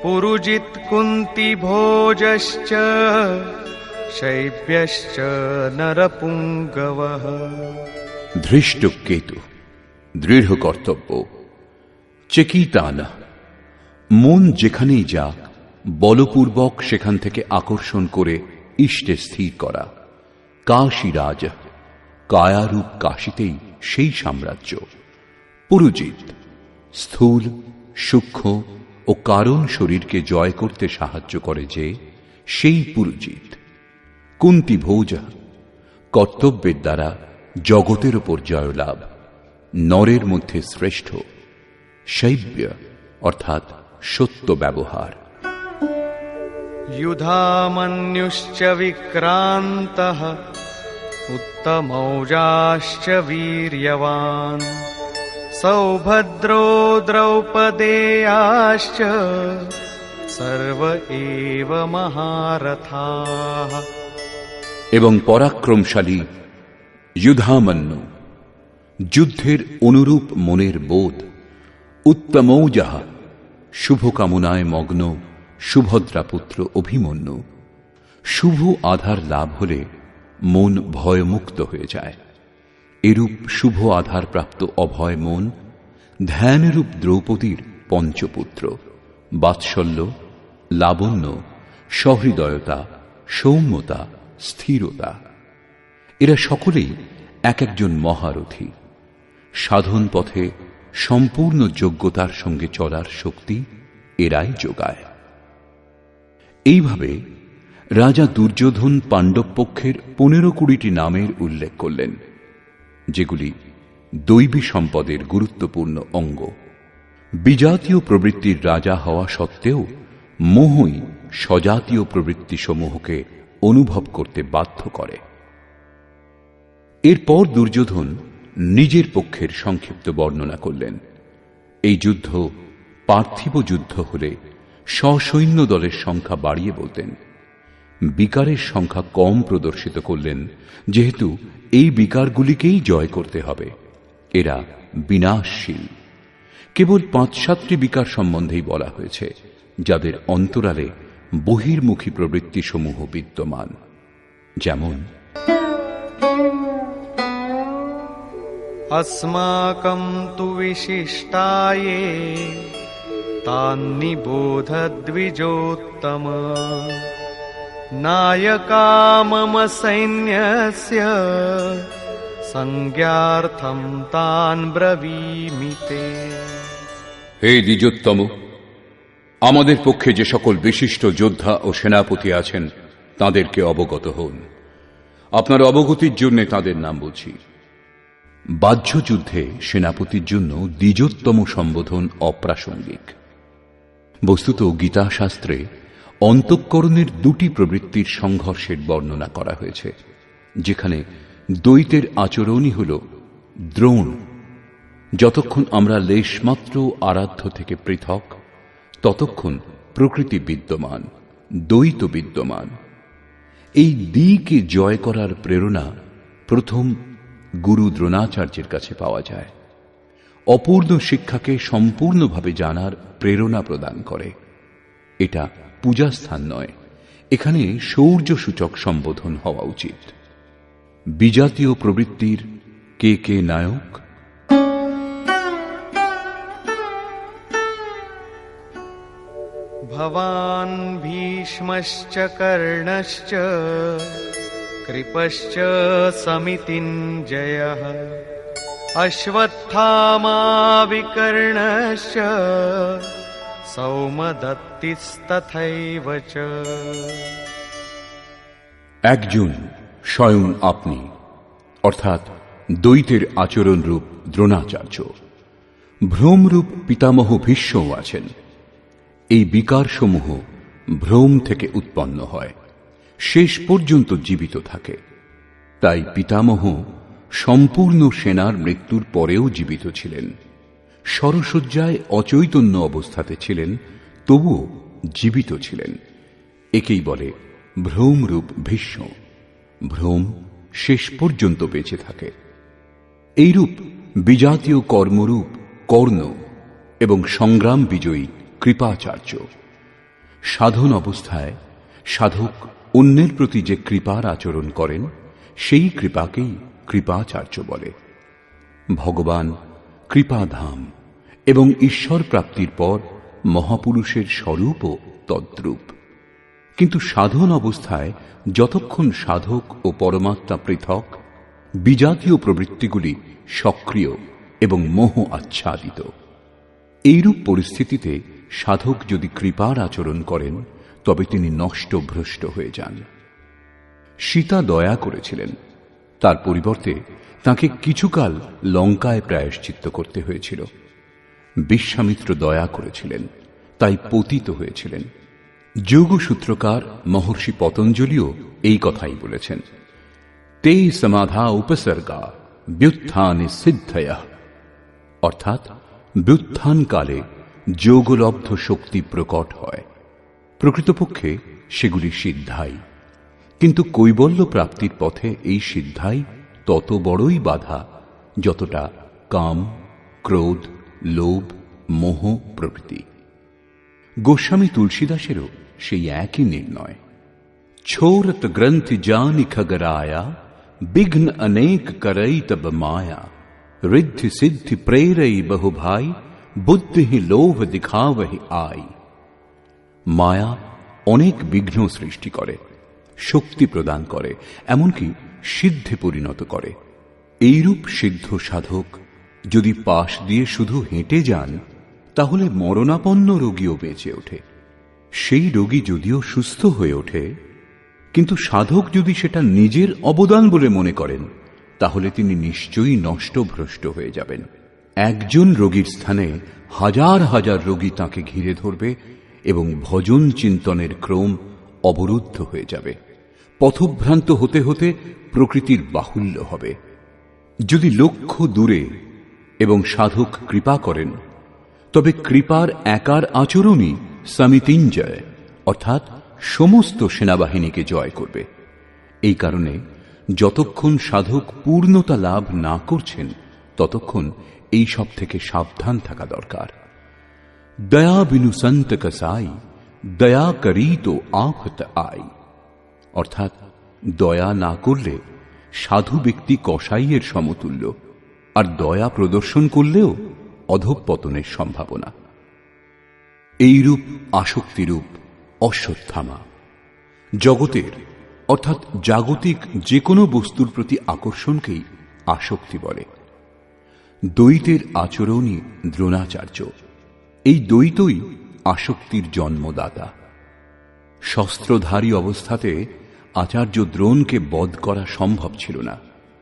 পুরুজিত কুন্তিভোজশ্চ শৈব্যশ্চ নরপুঙ্গবঃ। ধৃষ্টকেতু দৃঢ় কর্তব্য, চেকিতান মন যেখানেই যাক বলপূর্বক সেখান থেকে আকর্ষণ করে ইষ্টে স্থির করা, কাশীরাজ কায়ারূপ কাশীতেই সেই সাম্রাজ্য, পুরুজিত স্থূল সূক্ষ্ম ও কারণ শরীরকে জয় করতে সাহায্য করে যে সেই পুরুজিত, কুন্তিভোজ কর্তব্যের দ্বারা জগতের উপর জয়লাভ, নরের মধ্যে শ্রেষ্ঠ, শৈব্য অর্থাৎ সত্য ব্যবহার। युधामन्युश्च विक्रान्तः उत्तमौजाश्च वीर्यवान् सौभद्रो द्रौपदेयाश्च सर्व एव महारथाः। এবং পরাক্রমশালী যুধামন্যু, যুদ্ধের অনুরূপ মনের বোধ, উত্তমৌজাহ শুভকামনায় মগ্ন সুভদ্রা পুত্র অভিমন্যু। শুভ আধার লাভ হলে মন ভয়মুক্ত হয়ে যায়। এরূপ শুভ আধার প্রাপ্ত অভয় মন ধ্যানরূপ দ্রৌপদীর পঞ্চপুত্র, বাৎসল্য, লাবণ্য, সহৃদয়তা, সৌম্যতা, স্থিরতা। এরা সকলেই এক একজন মহারথী। সাধন পথে সম্পূর্ণ যোগ্যতার সঙ্গে চলার শক্তি এরাই যোগায়। এইভাবে রাজা দুর্যোধন পাণ্ডব পক্ষের 15-20টি নামের উল্লেখ করলেন, যেগুলি দৈবী সম্পদের গুরুত্বপূর্ণ অঙ্গ। বিজাতীয় প্রবৃত্তির রাজা হওয়া সত্ত্বেও মোহই স্বজাতীয় প্রবৃত্তিসমূহকে অনুভব করতে বাধ্য করে। এরপর দুর্যোধন নিজের পক্ষের সংক্ষিপ্ত বর্ণনা করলেন। এই যুদ্ধ পার্থিব যুদ্ধ হলে সসৈন্য দলের সংখ্যা বাড়িয়ে বলতেন, বিকারের সংখ্যা কম প্রদর্শিত করলেন, যেহেতু এই বিকারগুলিকেই জয় করতে হবে। এরা বিনাশশীল। কেবল 5-7টি বিকার সম্বন্ধেই বলা হয়েছে, যাদের অন্তরালে বহির্মুখী প্রবৃত্তিসমূহ বিদ্যমান, যেমন अस्माकं तु विशिष्टाये तान्निबोध द्विजोत्तम नायका मम सैन्यस्य संज्ञार्थं तान् ब्रवीमि ते। হে দ্বিজোত্তম, আমাদের পক্ষে যে সকল বিশিষ্ট যোদ্ধা ও সেনাপতি আছেন তাদেরকে অবগত হন। আপনার অবগতির জন্য তাদের নাম বলছি। বাহ্য যুদ্ধে সেনাপতির জন্য দ্বিজোত্তম সম্বোধন অপ্রাসঙ্গিক। বস্তুত গীতাশাস্ত্রে অন্তঃকরণের 2টি প্রবৃত্তির সংঘর্ষের বর্ণনা করা হয়েছে, যেখানে দ্বৈতের আচরণই হল দ্রোণ। যতক্ষণ আমরা লেশমাত্র আরাধ্য থেকে পৃথক, ততক্ষণ প্রকৃতি বিদ্যমান, দ্বৈত বিদ্যমান। এই দ্বিকে জয় করার প্রেরণা প্রথম গুরু দ্রোণাচার্যের কাছে পাওয়া যায়। অপূর্ণ শিক্ষাকে সম্পূর্ণভাবে জানার প্রেরণা প্রদান করে। এটা পূজাস্থান নয়, এখানে শৌর্য সূচক সম্বোধন হওয়া উচিত। বিজাতীয় প্রবৃত্তির কে কে নায়ক? भवान् भीष्मश्च कर्णश्च कृपश्च समितिञ्जयः अश्वत्थामा विकर्णश्च सौमदत्तिस्तथैव च। একজন স্বয়ং আপনি, অর্থাৎ দ্বৈতের আচরণ রূপ দ্রোণাচার্য। ভ্রমরূপ পিতামহ ভীষ্মও আছেন। এই বিকারসমূহ ভ্রম থেকে উৎপন্ন হয়, শেষ পর্যন্ত জীবিত থাকে। তাই পিতামহ সম্পূর্ণ সেনার মৃত্যুর পরেও জীবিত ছিলেন। শরশয্যায় অচৈতন্য অবস্থাতে ছিলেন, তবুও জীবিত ছিলেন। একেই বলে ভ্রমরূপ ভীষ্ম। ভ্রম শেষ পর্যন্ত বেঁচে থাকে। এইরূপ বিজাতীয় কর্মরূপ কর্ণ এবং সংগ্রাম বিজয়ী কৃপাচার্য। সাধন অবস্থায় সাধক অন্যের প্রতি যে কৃপার আচরণ করেন, সেই কৃপাকেই কৃপাচার্য বলে। ভগবান কৃপাধাম এবং ঈশ্বর প্রাপ্তির পর মহাপুরুষের স্বরূপও তদ্রূপ। কিন্তু সাধন অবস্থায় যতক্ষণ সাধক ও পরমাত্মা পৃথক, বিজাতীয় প্রবৃত্তিগুলি সক্রিয় এবং মোহ আচ্ছাদিত। এইরূপ পরিস্থিতিতে সাধক যদি কৃপার আচরণ করেন, তবে তিনি নষ্ট ভ্রষ্ট হয়ে যান। সীতা দয়া করেছিলেন, তার পরিবর্তে তাকে কিছুকাল লঙ্কায় প্রায়শ্চিত্ত করতে হয়েছিল। বিশ্বামিত্র দয়া করেছিলেন, তাই পতিত হয়েছিলেন। যোগসূত্রকার মহর্ষি পতঞ্জলিও এই কথাই বলেছেন, তে সমাধা উপসর্গা ব্যুত্থানে সিদ্ধয়ঃ, অর্থাৎ ব্যুত্থানকালে যোগলব্ধ শক্তি প্রকট হয়। প্রকৃতপক্ষে সেগুলি সিদ্ধাই, কিন্তু কৈবল্য প্রাপ্তির পথে এই সিদ্ধাই তত বড়ই বাধা যতটা কাম, ক্রোধ, লোভ, মোহ প্রভৃতি। গোস্বামী তুলসীদাসেরও সেই একই নির্ণয়। ছোরত গ্রন্থি জানি খগরায়া বিঘ্ন অনেক করই তব মায়া ঋদ্ধি সিদ্ধি প্রেরই বহু ভাই বুদ্ধি লোভ দিখাবহি আই। মায়া অনেক বিঘ্ন সৃষ্টি করে, শক্তি প্রদান করে, এমনকি সিদ্ধে পরিণত করে। এইরূপ সিদ্ধ সাধক যদি পাশ দিয়ে শুধু হেঁটে যান, তাহলে মরণাপন্ন রোগীও বেঁচে ওঠে। সেই রোগী যদিও সুস্থ হয়ে ওঠে, কিন্তু সাধক যদি সেটা নিজের অবদান বলে মনে করেন, তাহলে তিনি নিশ্চয়ই নষ্ট ভ্রষ্ট হয়ে যাবেন। একজন রোগীর স্থানে হাজার হাজার রোগী তাকে ঘিরে ধরবে এবং ভজন চিন্তনের ক্রম অবরুদ্ধ হয়ে যাবে। পথভ্রান্ত হতে হতে প্রকৃতির বাহুল্য হবে। যদি লক্ষ্য দূরে এবং সাধক কৃপা করেন, তবে কৃপার একার আচরণই সমিতিঞ্জয়, অর্থাৎ সমস্ত সেনাবাহিনীকে জয় করবে। এই কারণে যতক্ষণ সাধক পূর্ণতা লাভ না করছেন, ততক্ষণ এই সব থেকে সাবধান থাকা দরকার। দয়া বিনু সন্ত কসাই দয়া করি তো আফত আই, অর্থাৎ দয়া না করলে সাধু ব্যক্তি কসাইয়ের সমতুল্য, আর দয়া প্রদর্শন করলেও অধঃপতনের সম্ভাবনা। এইরূপ আসক্তিরূপ অশ্বত্থামা। জগতের অর্থাৎ জাগতিক যে কোনো বস্তুর প্রতি আকর্ষণকেই আসক্তি বলে। দ্বৈতের আচরণই দ্রোণাচার্য। এই দ্বৈতই আসক্তির জন্মদাতা। শস্ত্রধারী অবস্থাতে আচার্য দ্রোণকে বধ করা সম্ভব ছিল না,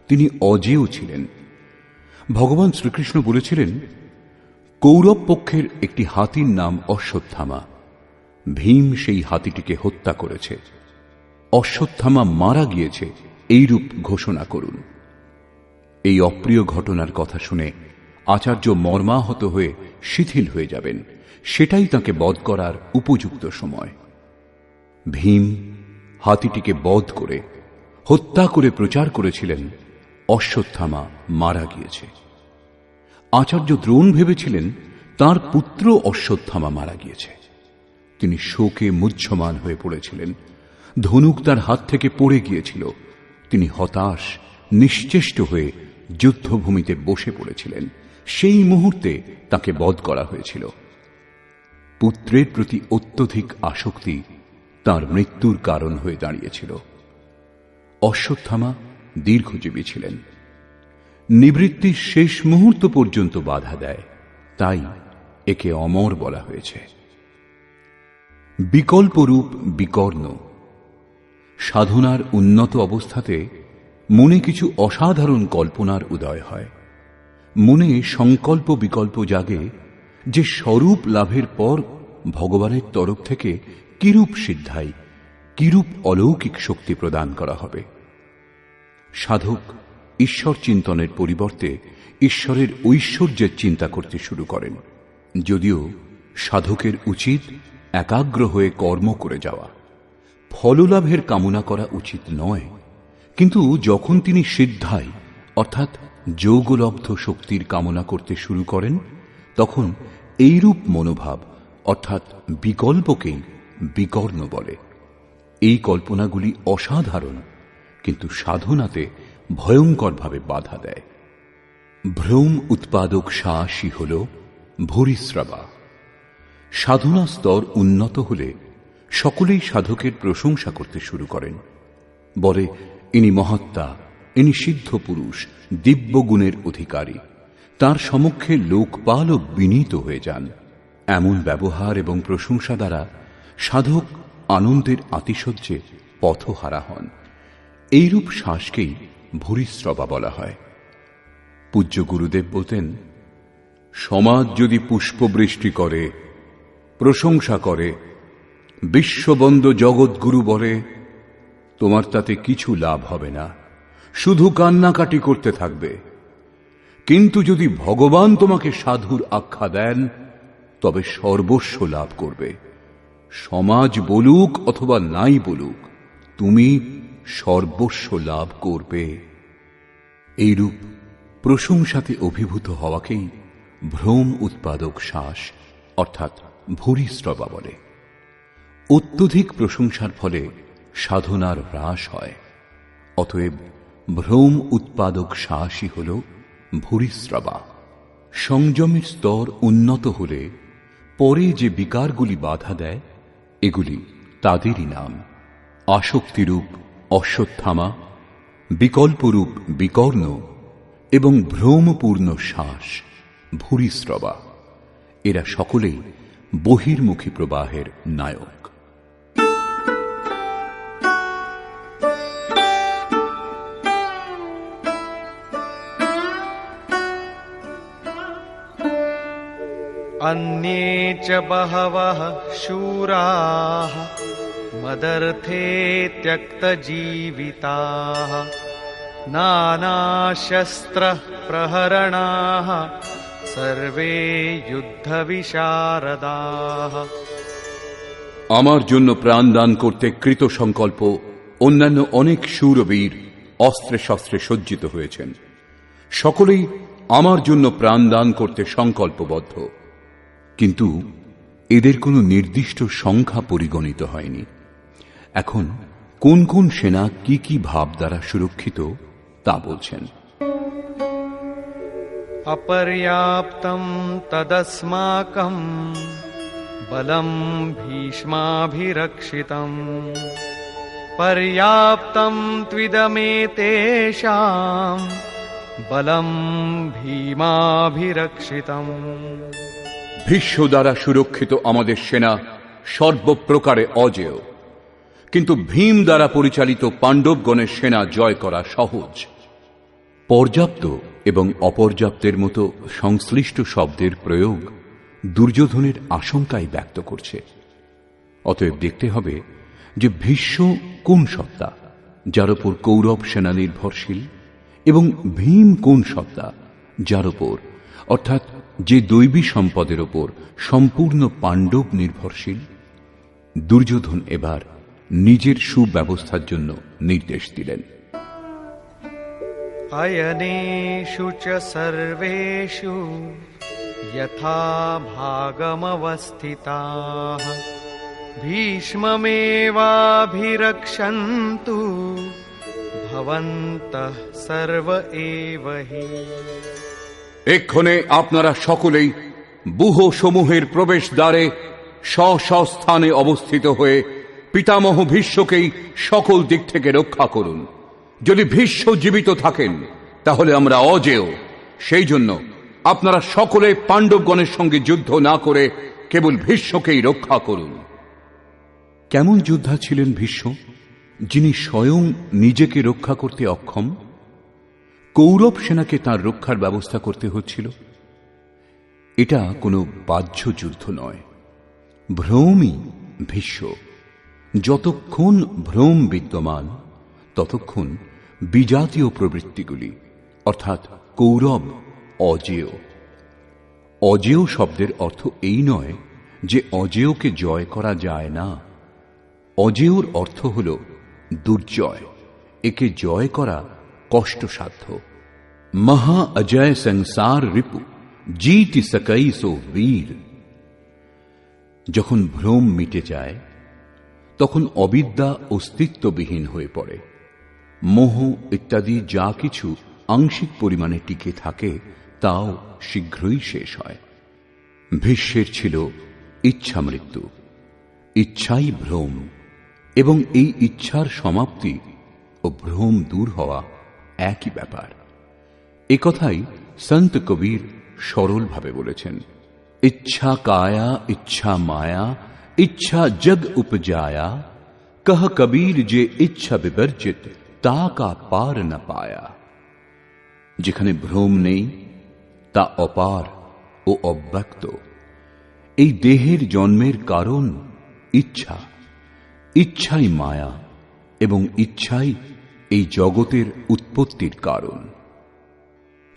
তিনি অজেয় ছিলেন। ভগবান শ্রীকৃষ্ণ বলেছিলেন, কৌরব পক্ষের একটি হাতির নাম অশ্বত্থামা। ভীম সেই হাতিটিকে হত্যা করেছে। অশ্বত্থামা মারা গিয়েছে, এইরূপ ঘোষণা করুন। এই অপ্রিয় ঘটনার কথা শুনে আচার্য মর্মাহত হয়ে শিথিল হয়ে যাবেন। সেটাই তাকে বধ করার উপযুক্ত সময়। ভীম হাতিটিকে বধ করে হত্যা করে প্রচার করেছিলেন, অশ্বত্থামা মারা গিয়েছে। আচার্য দ্রোণ ভেবেছিলেন তার পুত্র অশ্বত্থামা মারা গিয়েছে। তিনি শোকে মুহ্যমান হয়ে পড়েছিলেন। ধনুক তার হাত থেকে পড়ে গিয়েছিল। তিনি হতাশ, নিশ্চেষ্ট হয়ে যুদ্ধভূমিতে বসে পড়েছিলেন। সেই মুহূর্তে তাকে বধ করা হয়েছিল। পুত্রের প্রতি অত্যধিক আসক্তি তার মৃত্যুর কারণ হয়ে দাঁড়িয়েছিল। অশ্বত্থামা দীর্ঘজীবী ছিলেন। নিবৃত্তির শেষ মুহূর্ত পর্যন্ত বাধা দেয়, তাই একে অমর বলা হয়েছে। বিকল্পরূপ বিকর্ণ। সাধনার উন্নত অবস্থাতে মনে কিছু অসাধারণ কল্পনার উদয় হয়। মনে সংকল্প বিকল্প জাগে যে স্বরূপ লাভের পর ভগবানের তরফ থেকে কিরূপ সিদ্ধাই, কিরূপ অলৌকিক শক্তি প্রদান করা হবে। সাধক ঈশ্বর চিন্তনের পরিবর্তে ঈশ্বরের ঐশ্বর্যের চিন্তা করতে শুরু করেন, যদিও সাধকের উচিত একাগ্র হয়ে কর্ম করে যাওয়া। ফললাভের কামনা করা উচিত নয়, কিন্তু যখন তিনি সিদ্ধায় অর্থাৎ যোগলব্ধ শক্তির কামনা করতে শুরু করেন, তখন এইরূপ মনোভাব অর্থাৎ বিকল্পকেই বিকর্ণ বলে। এই কল্পনাগুলি অসাধারণ, কিন্তু সাধনাতে ভয়ঙ্করভাবে বাধা দেয়। ভ্রম উৎপাদক শ্বাসই হল ভূরিশ্রবা। সাধনা স্তর উন্নত হলে সকলেই সাধকের প্রশংসা করতে শুরু করেন, বলে ইনি মহাত্মা, ইনি সিদ্ধ পুরুষ, দিব্য গুণের অধিকারী। তার সমক্ষে লোকপালও বিনীত হয়ে যান। এমন ব্যবহার এবং প্রশংসা দ্বারা সাধক আনন্দের আতিশয্যে পথহারা হন। এইরূপ শ্বাসকেই ভূরিশ্রবা বলা হয়। পূজ্য গুরুদেব বলতেন, সমাজ যদি পুষ্পবৃষ্টি করে, প্রশংসা করে, বিশ্ববন্দ জগৎগুরু বলে, তোমার তাতে কিছু লাভ হবে না, শুধু কান্নাকাটি করতে থাকবে। কিন্তু যদি ভগবান তোমাকে সাধুর আখ্যা দেন, তবে সর্বস্ব লাভ করবে। সমাজ বলুক অথবা নাই বলুক, তুমি সর্বস্ব লাভ করবে। এইরূপ প্রশংসাতে অভিভূত হওয়াকেই ভ্রম উৎপাদক শ্বাস অর্থাৎ ভূরিশ্রবা বলে। অত্যধিক প্রশংসার ফলে সাধনার হ্রাস হয়। অতএব ভ্রম উৎপাদক শ্বাসই হল ভূরিশ্রবা। সংযমের স্তর উন্নত হলে পরে যে বিকারগুলি বাধা দেয়, এগুলি তাদেরই নাম। আসক্তিরূপ অশ্বত্থামা, বিকল্পরূপ বিকর্ণ এবং ভ্রমপূর্ণ শ্বাস ভূরিশ্রবা। এরা সকলেই বহির্মুখী প্রবাহের নায়ক। अन्ये च बहवः शूराः मदर्थे त्यक्तजीविताः नानाशस्त्रप्रहरणाः सर्वे युद्धविशारदाः। আমার জন্য প্রাণ দান করতে কৃত সংকল্প অন্যান্য অনেক শূরবীর অস্ত্রে শস্ত্রে সজ্জিত হয়েছেন। সকলেই আমার জন্য প্রাণ দান করতে সংকল্পবদ্ধ, কিন্তু এদের কোনো নির্দিষ্ট সংখ্যা পরিগণিত হয়নি। এখন কোন কোন সেনা কি কি ভাব দ্বারা সুরক্ষিত তা বলছেন। অপর্যাপ্তম তদস্মাকম বলম ভীষ্মাভিরক্ষিতম পর্যাপ্তম ত্বিদমেতেষাম বলম ভীমাভিরক্ষিতম। ভীষ্ম দ্বারা সুরক্ষিত আমাদের সেনা সর্বপ্রকারে অজেয়, কিন্তু ভীম দ্বারা পরিচালিত পাণ্ডবগণের সেনা জয় করা সহজ। পর্যাপ্ত এবং অপর্যাপ্তের মতো সংশ্লিষ্ট শব্দের প্রয়োগ দুর্যোধনের আশঙ্কাই ব্যক্ত করছে। অতএব দেখতে হবে যে ভীষ্ম কোন সত্তা যার উপর কৌরব সেনা নির্ভরশীল, এবং ভীম কোন সত্তা যার উপর অর্থাৎ যে দৈবী সম্পদের উপর সম্পূর্ণ পাণ্ডব নির্ভরশীল। দুর্যোধন এবার নিজের সুব্যবস্থার জন্য নির্দেশ দিলেন। अयनेषु च सर्वेषु यथा भागमवस्थिताः भीष्ममेवाभिरक्षन्तु भवन्तः सर्व एव हि। এক্ষণে আপনারা সকলেই ব্যূহ সমূহের প্রবেশ দ্বারে স্ব-স্ব-স্থানে অবস্থিত হয়ে পিতামহ ভীষ্মকেই সকল দিক থেকে রক্ষা করুন। যদি ভীষ্ম জীবিত থাকেন তাহলে আমরা অজেয়। সেই জন্য আপনারা সকলে পাণ্ডবগণের সঙ্গে যুদ্ধ না করে কেবল ভীষ্মকেই রক্ষা করুন। কেমন যোদ্ধা ছিলেন ভীষ্ম, যিনি স্বয়ং নিজেকে রক্ষা করতে অক্ষম? কৌরব সেনাকে তাঁর রক্ষার ব্যবস্থা করতে হচ্ছিল। এটা কোনো বাহ্য যুদ্ধ নয়, ভ্রমই ভীষ্ম। যতক্ষণ ভ্রম বিদ্যমান ততক্ষণ বিজাতীয় প্রবৃত্তিগুলি, অর্থাৎ কৌরব অজেয়। অজেয় শব্দের অর্থ এই নয় যে অজেয়কে জয় করা যায় না। অজেয়র অর্থ হল দুর্জয়, একে জয় করা কষ্টসাধ্য। মহা অজয় সংসার রিপু जीति सकई सो वीर। যখন ভ্রম মিটে যায় তখন অবিদ্যা অস্তিত্ববিহীন হয়ে পড়ে। মোহ ইত্যাদি যা কিছু আংশিক পরিমাণে টিকে থাকে তাও শীঘ্রই শেষ হয়। ভীষ্মের ছিল ইচ্ছা মৃত্যু, ইচ্ছাই ভ্রম, এবং এই ইচ্ছার সমাপ্তি ও ভ্রম দূর হওয়া একই ব্যাপার। একথাই সন্ত কবীর সরলভাবে বলেছেন, ইচ্ছা কায়া ইচ্ছা মায়া ইচ্ছা জগ উপজায়া, কহ কবীর যে ইচ্ছা বিবর্জিত তা কা পার না পায়া। যেখানে ভ্রম নেই তা অপার ও অব্যক্ত। এই দেহের জন্মের কারণ ইচ্ছা, ইচ্ছাই মায়া, এবং ইচ্ছাই এই জগতের উৎপত্তির কারণ।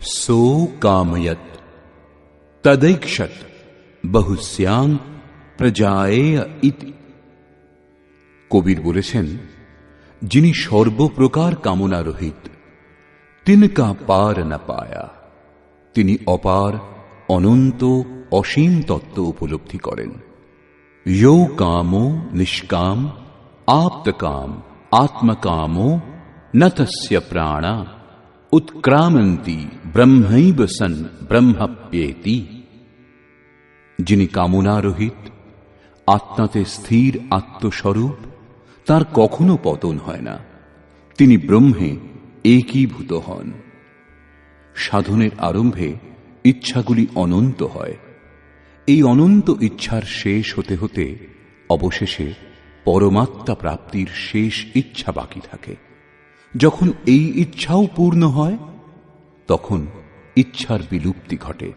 সো কাময়ত তदैक्षत বহুস্যাং প্রজায়েয় ইতি। কবির বলেছেন, যিনি সর্বপ্রকার কামনা রহিত, তিনকা পার না পায়া। তিনি অপার, অনন্ত, অসীম তত্ত্ব উপলব্ধি করেন। यो कामो निष्काम आप्तकाम आत्मकामो न तस्य प्राणा उत्क्रामन्ति ब्रह्मैव सन् ब्रह्मप्येति। যিনি কামনা রহিত, আত্মাতে স্থির আত্মস্বরূপ, তার কখনো পতন হয় না, তিনি ব্রহ্মে একীভূত হন। সাধনের আরম্ভে ইচ্ছাগুলি অনন্ত হয়। এই অনন্ত ইচ্ছার শেষ হতে হতে অবশেষে পরমাত্মা প্রাপ্তির শেষ ইচ্ছা বাকি থাকে। যখন এই ইচ্ছাও পূর্ণ হয় তখন ইচ্ছার বিলুপ্তি ঘটে।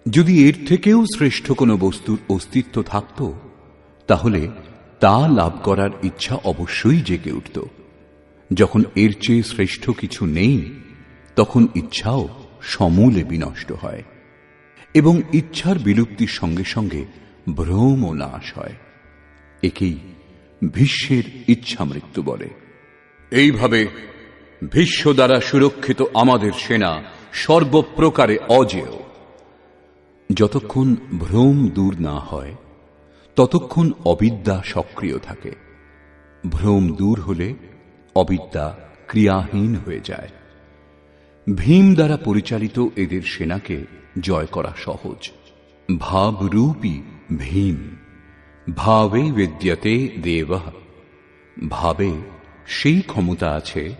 যদি এর থেকেও শ্রেষ্ঠ কোনো বস্তুর অস্তিত্ব থাকত তাহলে তা লাভ করার ইচ্ছা অবশ্যই জেগে উঠত। যখন এর চেয়ে শ্রেষ্ঠ কিছু নেই তখন ইচ্ছাও সমূলে বিনষ্ট হয়, এবং ইচ্ছার বিলুপ্তির সঙ্গে সঙ্গে ভ্রম ও নাশ হয়। একেই ভীষ্মের ইচ্ছা মৃত্যু বলে। এইভাবে ভীষ্ম দ্বারা সুরক্ষিত আমাদের সেনা সর্বপ্রকারে অজেয়। যতক্ষণ ভ্রম দূর না হয় ততক্ষণ অবিদ্যা সক্রিয় থাকে। ভ্রম দূর হলে অবিদ্যা ক্রিয়াহীন হয়ে যায়। ভীম দ্বারা পরিচালিত এদের সেনাকে জয় করা সহজ। ভাবরূপী ভীম ভাবে বিদ্যতে দেবঃ। ভাবে সেই ক্ষমতা আছে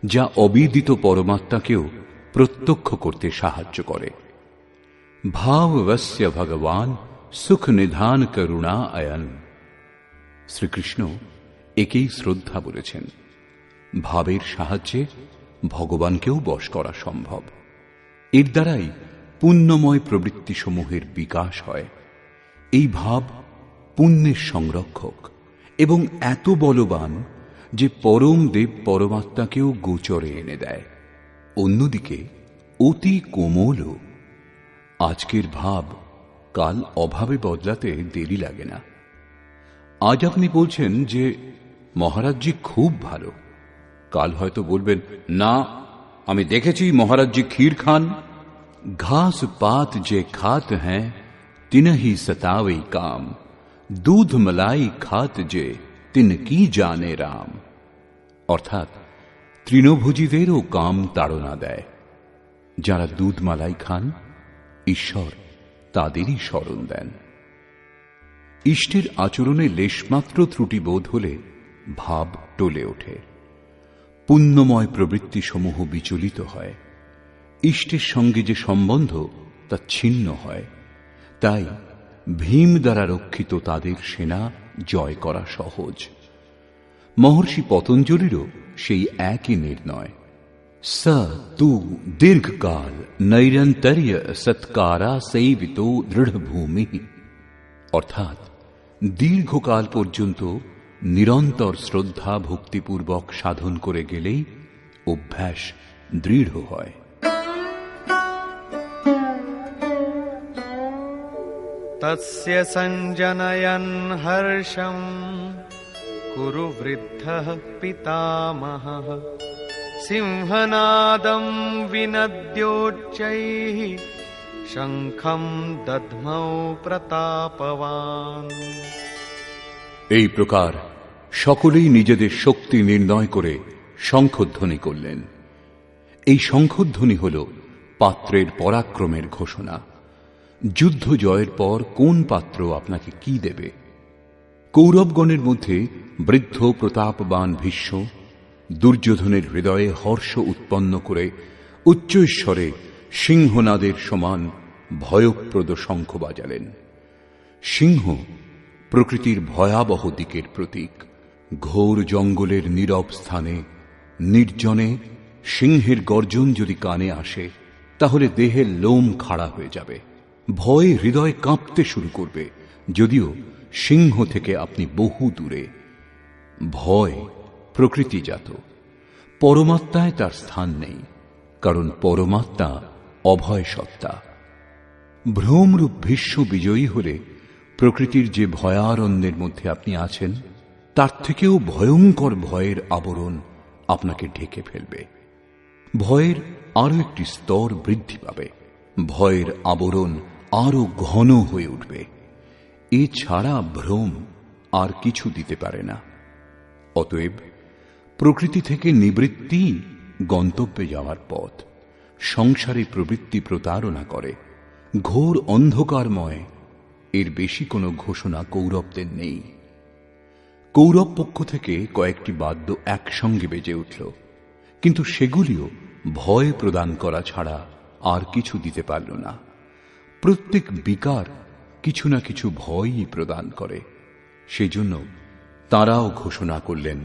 যা অবিদিত পরমাত্মাকেও প্রত্যক্ষ করতে সাহায্য করে। ভাববস্য ভগবান সুখ নিধান করুণা আয়ন। শ্রীকৃষ্ণ একেই শ্রদ্ধা বলেছেন। ভাবের সাহায্যে ভগবানকেও বশ করা সম্ভব। এর দ্বারাই পুণ্যময় প্রবৃত্তিসমূহের বিকাশ হয়। এই ভাব পুণ্যের সংরক্ষক এবং এত বলবান যে পরম দেব পরমাত্মাকেও গোচরে এনে দেয়। অন্যদিকে অতি কোমলও। আজকের ভাব কাল অভাবে বদলাতে দেরি লাগে না। আজ আপনি বলছেন যে মহারাজজি খুব ভালো, কাল হয়তো বলবেন, না, আমি দেখেছি মহারাজজি ক্ষীর খান। ঘাস পাত যে খাত হ্যাঁ তিনহি সতাওই কাম, দুধ মালাই খাত যে তিন কি জানে রাম। অর্থাৎ তৃণভোজীদেরও কাম তাড়না দেয়। যারা দুধ মালাই খান ঈশ্বর তাদেরই স্মরণ দেন। ইষ্টের আচরণে লেশমাত্র ত্রুটি বোধ হলে ভাব টলে ওঠে। পুণ্যময় প্রবৃত্তিসমূহ বিচলিত হয়। ইষ্টের সঙ্গে যে সম্বন্ধ তা ছিন্ন হয়। তাই ভীম দ্বারা রক্ষিত তাদের সেনা জয় করা সহজ। মহর্ষি পতঞ্জলিরও সেই একই নির্ণয়। স তু দীর্ঘকাল নৈরন্তর্য সৎকারা সেবিত দৃঢ়ভূমি। অর্থাৎ দীর্ঘকাল পর্যন্ত নিরন্তর শ্রদ্ধা ভক্তিপূর্বক সাধন করে গেলেই অভ্যাস দৃঢ় হয়। তস্য সঞ্জনয়ন হর্ষম কুরু বৃদ্ধঃ পিতামহঃ সিংহনাদম বিনদ্যোচ্চৈঃ শঙ্খম দধ্মৌ প্রতাপবান। এই প্রকার সকলেই নিজেদের শক্তি নির্ণয় করে শঙ্খধ্বনি করলেন। এই শঙ্খধ্বনি হল পাত্রের পরাক্রমের ঘোষণা। যুদ্ধ জয়ের পর কোন পাত্র আপনাকে কি দেবে? কৌরবগণের মধ্যে বৃদ্ধ প্রতাপবান ভীষ্ম দুর্যোধনের হৃদয়ে হর্ষ উৎপন্ন করে উচ্চৈঃস্বরে সিংহনাদের সমান ভয়প্রদ শঙ্খ বাজালেন। সিংহ প্রকৃতির ভয়াবহ দিকের প্রতীক। ঘোর জঙ্গলের নীরব স্থানে নির্জনে সিংহের গর্জন যদি কানে আসে, তাহলে দেহের লোম খাড়া হয়ে যাবে, ভয়ে হৃদয় কাঁপতে শুরু করবে। যদিও সিংহ থেকে আপনি বহু দূরে। ভয় প্রকৃতিজাত, পরমাত্মায় তার স্থান নেই, কারণ পরমাত্মা অভয় সত্তা। ভ্রমরূপ ভীষ্ম বিজয়ী হলে প্রকৃতির যে ভয়ারণ্যের মধ্যে আপনি আছেন, তার থেকেও ভয়ঙ্কর ভয়ের আবরণ আপনাকে ঢেকে ফেলবে। ভয়ের আরো একটি স্তর বৃদ্ধি পাবে, ভয়ের আবরণ আরো ঘন হয়ে উঠবে। এছাড়া ভ্রম আর কিছু দিতে পারে না। অতএব প্রকৃতি থেকে নিবৃত্তি গন্তব্যে যাওয়ার পথ। সংসারে প্রবৃত্তি প্রতারণা করে, ঘোর অন্ধকারময়। এর বেশি কোনো ঘোষণা কৌরবদের নেই। কৌরব পক্ষ থেকে কয়েকটি বাদ্য একসঙ্গে বেজে উঠল, কিন্তু সেগুলিও ভয় প্রদান করা ছাড়া আর কিছু দিতে পারল না। প্রত্যেক বিকার কিছু না কিছু ভয়ই প্রদান করে। সেজন্য তারাও ঘোষণা করলেন,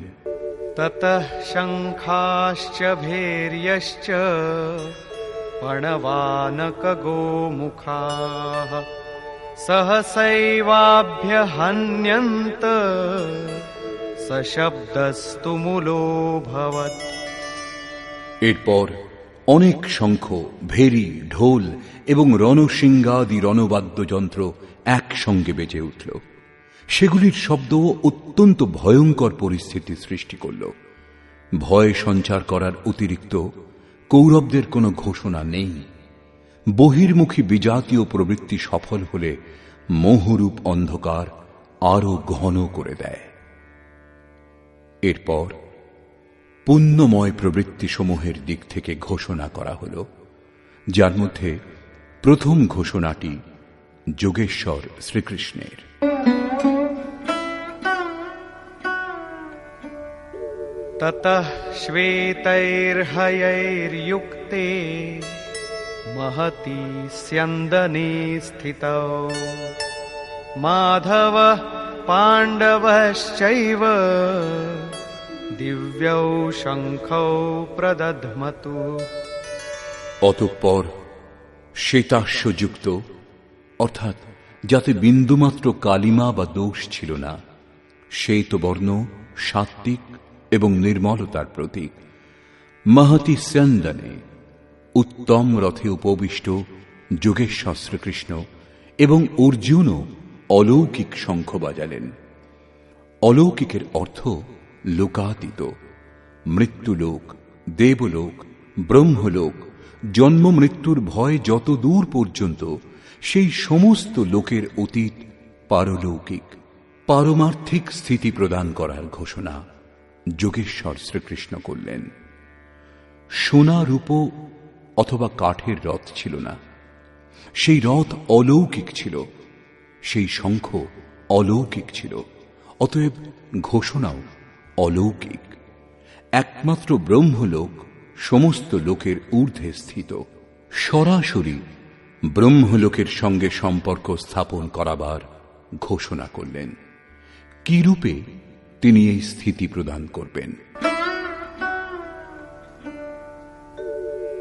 ততঃ শঙ্খাশ্চ ভৈর্যশ্চ পণবানক গোমুখাঃ সহসৈবাভ্যহন্যন্ত সশব্দস্তু মূলোऽভবৎ। এরপর অনেক শঙ্খ, ভেরি, ঢোল এবং রণশৃঙ্গাদি রণবাদ্যযন্ত্র একসঙ্গে বেজে উঠল। সেগুলির শব্দ অত্যন্ত ভয়ঙ্কর পরিস্থিতি সৃষ্টি করল। ভয় সঞ্চার করার অতিরিক্ত কৌরবদের কোনো ঘোষণা নেই। বহির্মুখী বিজাতীয় প্রবৃত্তি সফল হলে মোহরূপ অন্ধকার আরো ঘন করে দেয়। এরপর পুণ্যময় প্রবৃত্তি সমূহের দিক থেকে ঘোষণা করা হল, যার মধ্যে প্রথম ঘোষণাটি যোগেশ্বর শ্রীকৃষ্ণের। ততঃ শ্বেতৈর্হয়ৈর্যুক্তে মহতি স্যন্দনে স্থিতৌ মাধবঃ পাণ্ডবশ্চৈব দিব্যৌ শঙ্খৌ প্রদধ্মতু। অতঃপর শ্বেতাশ্বযুক্ত, অর্থাৎ যাতে বিন্দুমাত্র কালিমা বা দোষ ছিল না, শ্বেতবর্ণ সাত্ত্বিক এবং নির্মলতার প্রতীক, মহতি স্যন্দনে উত্তম রথে উপবিষ্ট যোগেশ্বর শ্রীকৃষ্ণ এবং অর্জুনও অলৌকিক শঙ্খ বাজালেন। অলৌকিকের অর্থ লোকাতীত। মৃত্যুলোক, দেবলোক, ব্রহ্মলোক, জন্ম মৃত্যুর ভয় যত দূর পর্যন্ত, সেই সমস্ত লোকের অতীত পারলৌকিক, পারমার্থিক স্থিতি প্রদান করার ঘোষণা যোগেশ্বর শ্রীকৃষ্ণ করলেন। সোনা, রূপ অথবা কাঠের রথ ছিল না, সেই রথ অলৌকিক ছিল, সেই শঙ্খ অলৌকিক ছিল। অতএব ঘোষণাও অলৌকিক। একমাত্র ব্রহ্মলোক সমস্ত লোকের ঊর্ধ্বে স্থিত। সরাসরি ব্রহ্মলোকের সঙ্গে সম্পর্ক স্থাপন করাবার ঘোষণা করলেন। কি রূপে তিনি এই স্থিতি প্রদান করবেন?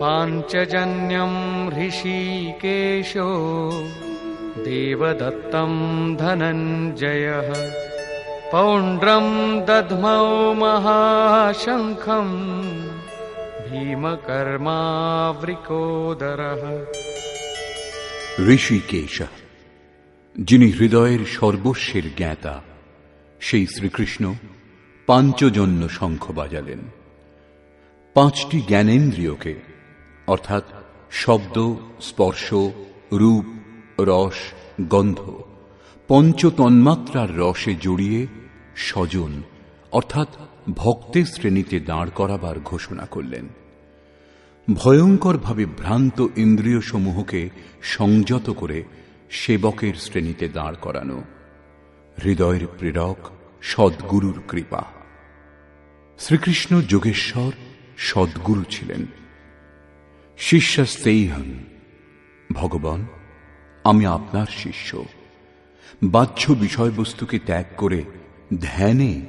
পাঞ্চজন্যম ঋষিকেশো দেবদত্তম ধনঞ্জয়ঃ পৌণ্ড্রম দধ্মৌ মহাশঙ্খম भीमकर्मावृकोदरः। ঋষিকেশ, যিনি হৃদয়ের সর্বস্বের জ্ঞাতা, সেই শ্রীকৃষ্ণ পাঞ্চজন্য শঙ্খ বাজালেন। পাঁচটি জ্ঞানেন্দ্রিয়কে অর্থাৎ শব্দ, স্পর্শ, রূপ, রস, গন্ধ, পঞ্চতন্মাত্রার রসে জড়িয়ে স্বজন অর্থাৎ ভক্তের শ্রেণীতে দাঁড় করাবার ঘোষণা করলেন। ভয়ঙ্করভাবে ভ্রান্ত ইন্দ্রিয় সমূহকে সংযত করে সেবকের শ্রেণীতে দাঁড় করানো হৃদয়ের প্রেরক সদ্গুরুর কৃপা। শ্রীকৃষ্ণ যোগেশ্বর সদ্গুরু ছিলেন। শিষ্যস্তেহং, ভগবান আমি আপনার শিষ্য। বাহ্য বিষয়বস্তুকে ত্যাগ করে ধ্যানে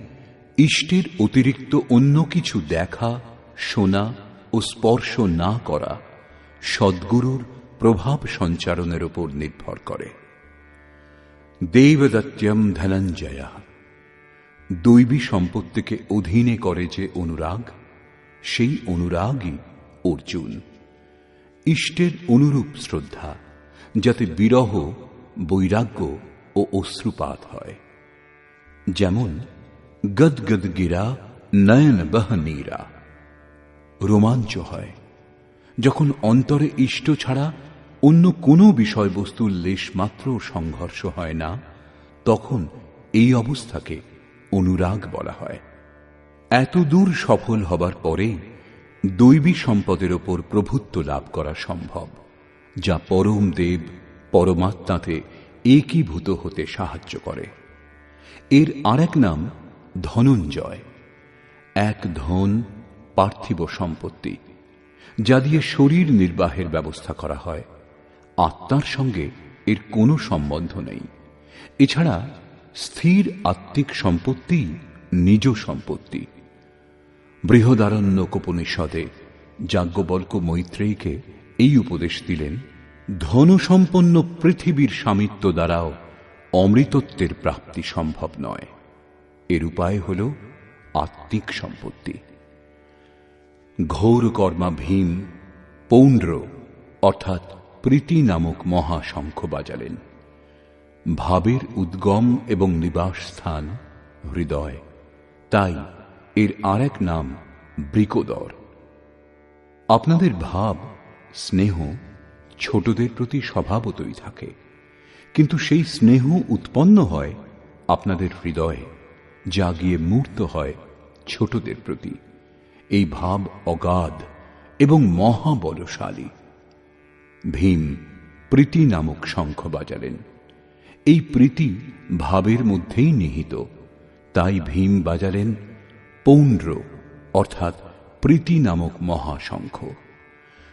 ইষ্টের অতিরিক্ত অন্য কিছু দেখা, শোনা ও স্পর্শ না করা সদ্গুরুর প্রভাব সঞ্চারণের উপর নির্ভর করে। দেবদত্যম ধনঞ্জয়, দৈবী সম্পত্তিকে অধীনে করে যে অনুরাগ, সেই অনুরাগই অর্জুন। ইষ্টের অনুরূপ শ্রদ্ধা, যাতে বিরহ, বৈরাগ্য ও অশ্রুপাত হয়। যেমন গদগদ গিরা নয়ন বহ নীরা, রোমাঞ্চ হয় যখন অন্তরে ইষ্ট ছাড়া অন্য কোনো বিষয়বস্তুর লেশমাত্র সংঘর্ষ হয় না, তখন এই অবস্থাকে অনুরাগ বলা হয়। এত দূর সফল হবার পরেই দৈবী সম্পদের ওপর প্রভুত্ব লাভ করা সম্ভব, যা পরম দেব পরমাত্মাতে একীভূত হতে সাহায্য করে। এর আরেক নাম ধনঞ্জয়। এক ধন পার্থিব সম্পত্তি, যা দিয়ে শরীর নির্বাহের ব্যবস্থা করা হয়। আত্মার সঙ্গে এর কোনো সম্বন্ধ নেই। এছাড়া স্থির আত্মিক সম্পত্তি নিজ সম্পত্তি। বৃহদারণ্যকোপনিষদে যাজ্ঞবল্ক্য মৈত্রেয়ীকে এই উপদেশ দিলেন, ধনসম্পন্ন পৃথিবীর স্বামিত্ব দ্বারাও অমৃতত্বের প্রাপ্তি সম্ভব নয়। এর উপায় হল আত্মিক সম্পত্তি। ঘোর কর্মা ভীম পৌণ্ড্র অর্থাৎ প্রীতি নামক মহাশঙ্খ বাজালেন। ভাবের উদ্গম এবং নিবাস স্থান হৃদয়, তাই এর আরেক নাম বৃকোদর। আপনাদের ভাব, স্নেহ ছোটদের প্রতি স্বভাবতই থাকে, কিন্তু সেই স্নেহ উৎপন্ন হয় আপনাদের হৃদয়ে, যা গিয়ে মূর্ত হয় ছোটদের প্রতি। এই ভাব অগাধ এবং মহাবলশালী। ভীম প্রীতি নামক শঙ্খ বাজালেন। এই প্রীতি ভাবের মধ্যেই নিহিত, তাই ভীম বাজালেন পৌণ্ড্র অর্থাৎ প্রীতি নামক মহাশঙ্খ।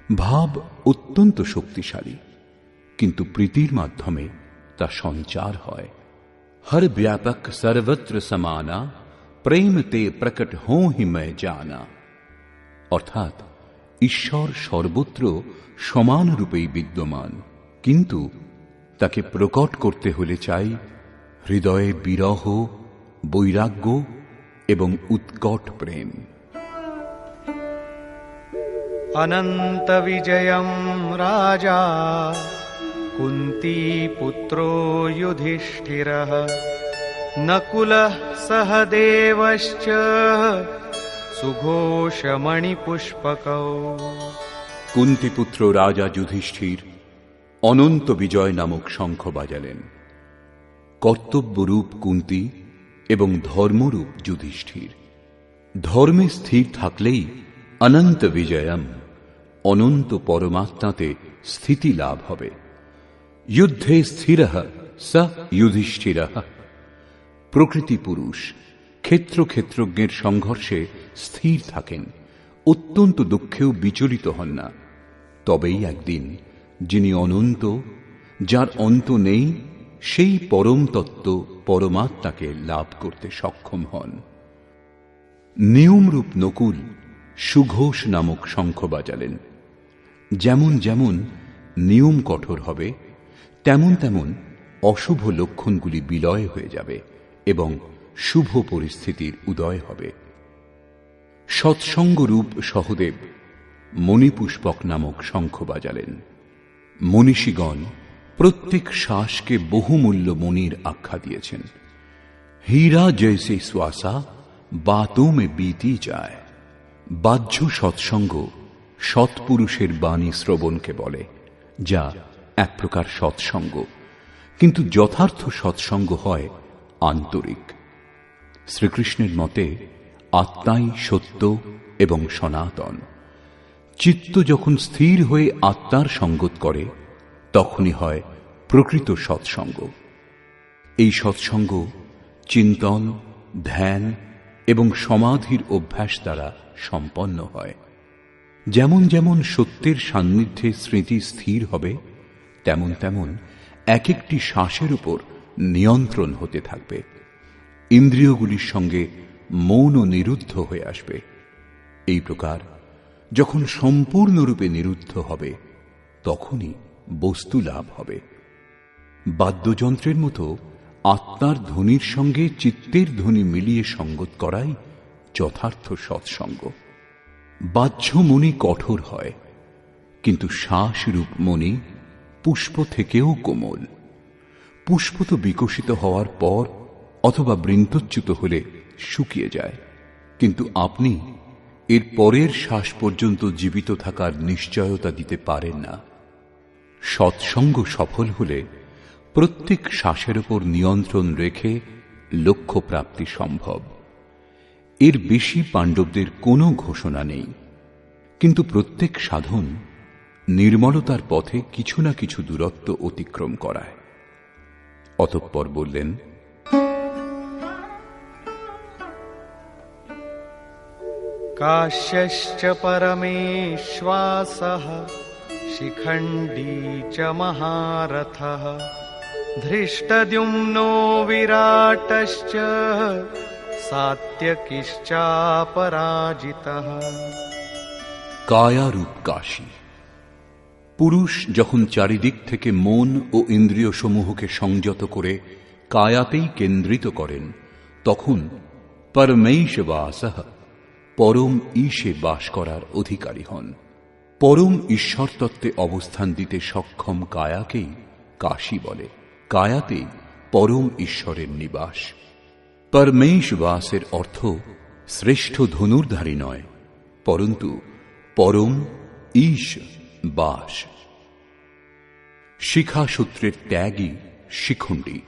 ভাব অত্যন্ত শক্তিশালী, কিন্তু প্রীতির মাধ্যমে তা সঞ্চার হয়। हर व्यापक सर्वत्र समाना, प्रेम ते प्रकट हों ही मैं जाना। অর্থাৎ ঈশ্বর সর্বত্র সমান রূপেই বিদ্যমান, কিন্তু তাকে প্রকট করতে হলে চাই হৃদয়ে বিরহ, বৈরাগ্য এবং উৎকট প্রেম। অনন্ত বিজয়ম রাজা কুন্তী পুত্র যুধিষ্ঠিরঃ, নকুলঃ সহদেবশ্চ সুঘোষমণিপুষ্পকৌ। কুন্তিপুত্র রাজা যুধিষ্ঠির অনন্ত বিজয় নামক শঙ্খ বাজালেন। কর্তব্যরূপ কুন্তি এবং ধর্মরূপ যুধিষ্ঠির। ধর্মে স্থির থাকলেই অনন্ত বিজয়ম, অনন্ত পরমাত্মাতে স্থিতি লাভ হবে। যুদ্ধে স্থিরঃ স যুধিষ্ঠিরঃ। প্রকৃতি পুরুষ ক্ষেত্র ক্ষেত্রজ্ঞের সংঘর্ষে স্থির থাকেন, অত্যন্ত দুঃখেও বিচলিত হন না। তবেই একদিন যিনি অনন্ত, যার অন্ত নেই, সেই পরম তত্ত্ব পরমাত্মাকে লাভ করতে সক্ষম হন। নিয়মরূপ নকুল সুঘোষ নামক শঙ্খ বাজালেন। যেমন যেমন নিয়ম কঠোর হবে, তেমন তেমন অশুভ লক্ষণগুলি বিলয় হয়ে যাবে এবং শুভ পরিস্থিতির উদয় হবে। সৎসঙ্গরূপ সহদেব মণিপুষ্পক নামক শঙ্খ বাজালেন। মনীষীগণ প্রত্যেক শ্বাসকে বহুমূল্য মণির আখ্যা দিয়েছেন। হীরা জৈসে শ্বাসা বাতোঁ মে बीती যায়। বাহ্য সৎসঙ্গ সৎপুরুষের বাণী শ্রবণকে বলে, যা এক প্রকার সৎসঙ্গ, কিন্তু যথার্থ সৎসঙ্গ হয় আন্তরিক। শ্রীকৃষ্ণের মতে আত্মাই সত্য এবং সনাতন। চিত্ত যখন স্থির হয়ে আত্মার সঙ্গত করে, তখনই হয় প্রকৃত সৎসঙ্গ। এই সৎসঙ্গ চিন্তন, ধ্যান এবং সমাধির অভ্যাস দ্বারা সম্পন্ন হয়। যেমন যেমন সত্যের সান্নিধ্যে স্মৃতি স্থির হবে, তেমন তেমন এক একটি শ্বাসের উপর নিয়ন্ত্রণ হতে থাকবে। ইন্দ্রিয়গুলির সঙ্গে মনও নিরুদ্ধ হয়ে আসবে। এই প্রকার যখন সম্পূর্ণরূপে নিরুদ্ধ হবে, তখনই বস্তু লাভ হবে। বাদ্যযন্ত্রের মতো আত্মার ধ্বনির সঙ্গে চিত্তের ধ্বনি মিলিয়ে সঙ্গত করাই যথার্থ সৎসঙ্গ। বাহ্য মণি কঠোর হয়, কিন্তু শ্বাসরূপ মণি পুষ্প থেকেও কোমল। পুষ্প তো বিকশিত হওয়ার পর অথবা বৃন্তচ্যুত হলে শুকিয়ে যায়, কিন্তু আপনি এর পরের শ্বাস পর্যন্ত জীবিত থাকার নিশ্চয়তা দিতে পারেন না। সৎসঙ্গ সফল হলে প্রত্যেক শ্বাসের উপর নিয়ন্ত্রণ রেখে লক্ষ্য প্রাপ্তি সম্ভব। এর বেশি পাণ্ডবদের কোনো ঘোষণা নেই, কিন্তু প্রত্যেক সাধন নির্মলতার পথে কিছু না কিছু দূরত্ব অতিক্রম করায়। অতঃপর বললেন, काश्यश्च परमेश्वासः शिखण्डी च महारथः धृष्टद्युम्नो विराटश्च सात्यकिश्चापराजितः। কায়ারূপ কাশী। পুরুষ যখন চারিদিক থেকে মন ও ইন্দ্রিয় সমূহকে সংযত করে কায়াতেই কেন্দ্রিত করেন, তখন পরমেশ্ববাসঃ পরম ঈশে বাস করার অধিকারী হন। পরম ঈশ্বর তত্ত্বে অবস্থান দিতে সক্ষম কায়াকেই কাশী বলে। কায়াতেই পরম ঈশ্বরের নিবাস। পরমেশ্ববাসের অর্থ শ্রেষ্ঠ ধনুর্ধারী নয়, পরন্তু পরম ঈশ বাস। শিখাসূত্রের ত্যাগই শিখণ্ডী।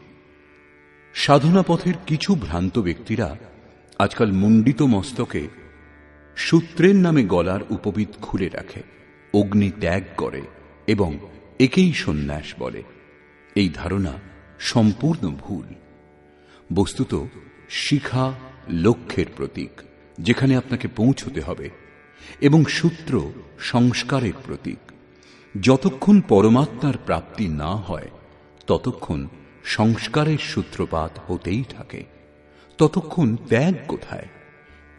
সাধনাপথের কিছু ভ্রান্ত ব্যক্তিরা আজকাল মুণ্ডিত মস্তকে সূত্রের নামে গলার উপবিদ খুলে রাখে, অগ্নি ত্যাগ করে এবং একেই সন্ন্যাস বলে। এই ধারণা সম্পূর্ণ ভুল। বস্তুত শিখা লক্ষ্যের প্রতীক, যেখানে আপনাকে পৌঁছতে হবে, এবং সূত্র সংস্কারের প্রতীক। যতক্ষণ পরমাত্মার প্রাপ্তি না হয়, ততক্ষণ সংস্কারের সূত্রপাত হতেই থাকে। ততক্ষণ ত্যাগ কোথায়?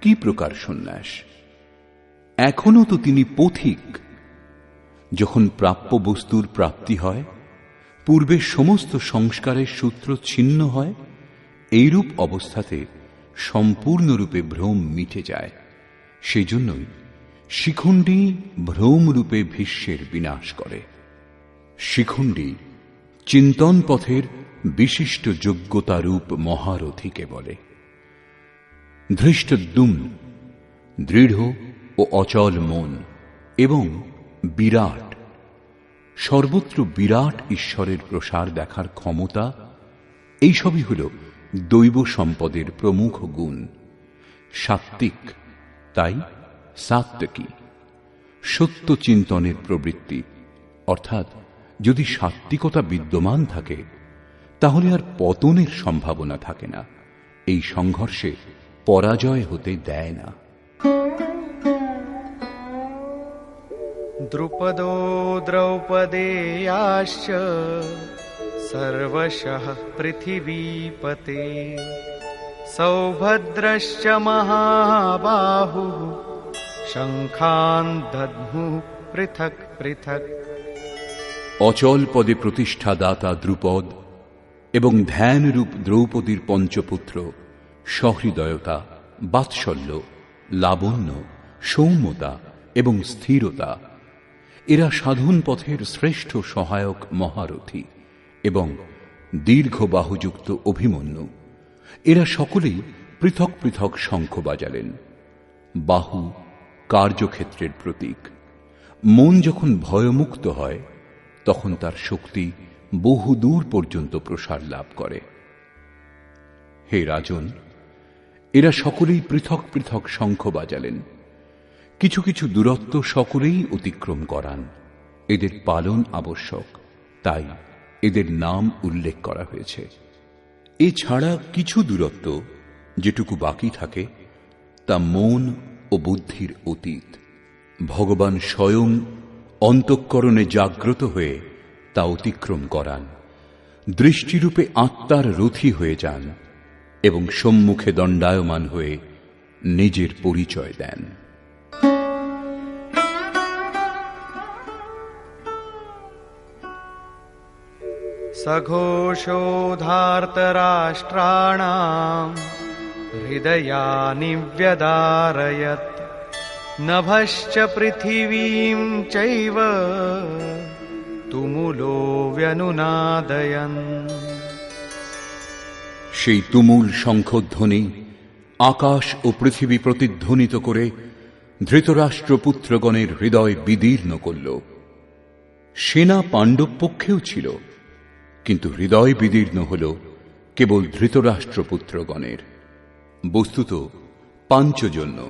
কি প্রকার সন্ন্যাস? এখনো তো তিনি পথিক। যখন প্রাপ্য বস্তুর প্রাপ্তি হয়, পূর্বে সমস্ত সংস্কারের সূত্র ছিন্ন হয়, এইরূপ অবস্থাতে সম্পূর্ণরূপে ভ্রম মিটে যায়। সেই জন্যই শিখণ্ডী ভ্রমরূপে ভীষ্মের বিনাশ করে। শিখণ্ডী চিন্তন পথের বিশিষ্ট যোগ্যতারূপ মহারথীকে বলে। ধৃষ্টদ্যুম্ন দৃঢ় ও অচল মন এবং বিরাট, সর্বত্র বিরাট ঈশ্বরের প্রসার দেখার ক্ষমতা, এইসবই হল দৈব সম্পদের প্রমুখ গুণ। সাত্ত্বিক, তাই সাত্ত্বিকী। সত্য চিন্তনের প্রবৃত্তি, অর্থাৎ যদি সাত্ত্বিকতা বিদ্যমান থাকে, তাহলে আর পতনের সম্ভাবনা থাকে না। এই সংঘর্ষে পরাজয় হতে দেয় না। দ্রুপদো দ্রৌপদেয়াশ্চ সর্বশঃ পৃথিবীপতে সৌভদ্রশ্চ মহাবাহুঃ শঙ্খান দধ্মুঃ পৃথক পৃথক। অচল পদে প্রতিষ্ঠা দাতা দ্রুপদ এবং ধ্যানরূপ দ্রৌপদীর পঞ্চপুত্র সহৃদয়তা, বাৎসল্য, লাবণ্য, সৌম্যতা এবং স্থিরতা। এরা সাধন পথের শ্রেষ্ঠ সহায়ক মহারথী এবং দীর্ঘ বাহুযুক্ত অভিমন্যু। এরা সকলেই পৃথক পৃথক শঙ্খ বাজালেন। বাহু কার্যক্ষেত্রের প্রতীক। মন যখন ভয়মুক্ত হয় তখন তার শক্তি বহু দূর পর্যন্ত প্রসার লাভ করে। হে রাজন, এরা সকলেই পৃথক পৃথক শঙ্খ বাজালেন। কিছু কিছু দূরত্ব সকলেই অতিক্রম করান। এদের পালন আবশ্যক, তাই এদের নাম উল্লেখ করা হয়েছে। এছাড়া কিছু দূরত্ব যেটুকু বাকি থাকে তা মন ও বুদ্ধির অতীত। ভগবান স্বয়ং অন্তঃকরণে জাগ্রত হয়ে তা অতিক্রম করান, দৃষ্টিরূপে আত্মার রথী হয়ে যান এবং সম্মুখে দণ্ডায়মান হয়ে নিজের পরিচয় দেন। सघोषोधार्तराष्ट्राणाम् हृदयानि व्यदारयत् नभश्च पृथिवीं चैव तुमुलो व्यनुनादयन्। সেই তুমুল শঙ্খধ্বনি আকাশ ও পৃথিবী প্রতিধ্বনিত করে ধৃতরাষ্ট্রপুত্রগণের হৃদয় বিদীর্ণ করল। সেনা পাণ্ডব পক্ষেও ছিল, কিন্তু হৃদয় বিদীর্ণ হল কেবল ধৃতরাষ্ট্রপুত্রগণের। বস্তুত পাঞ্চজন্য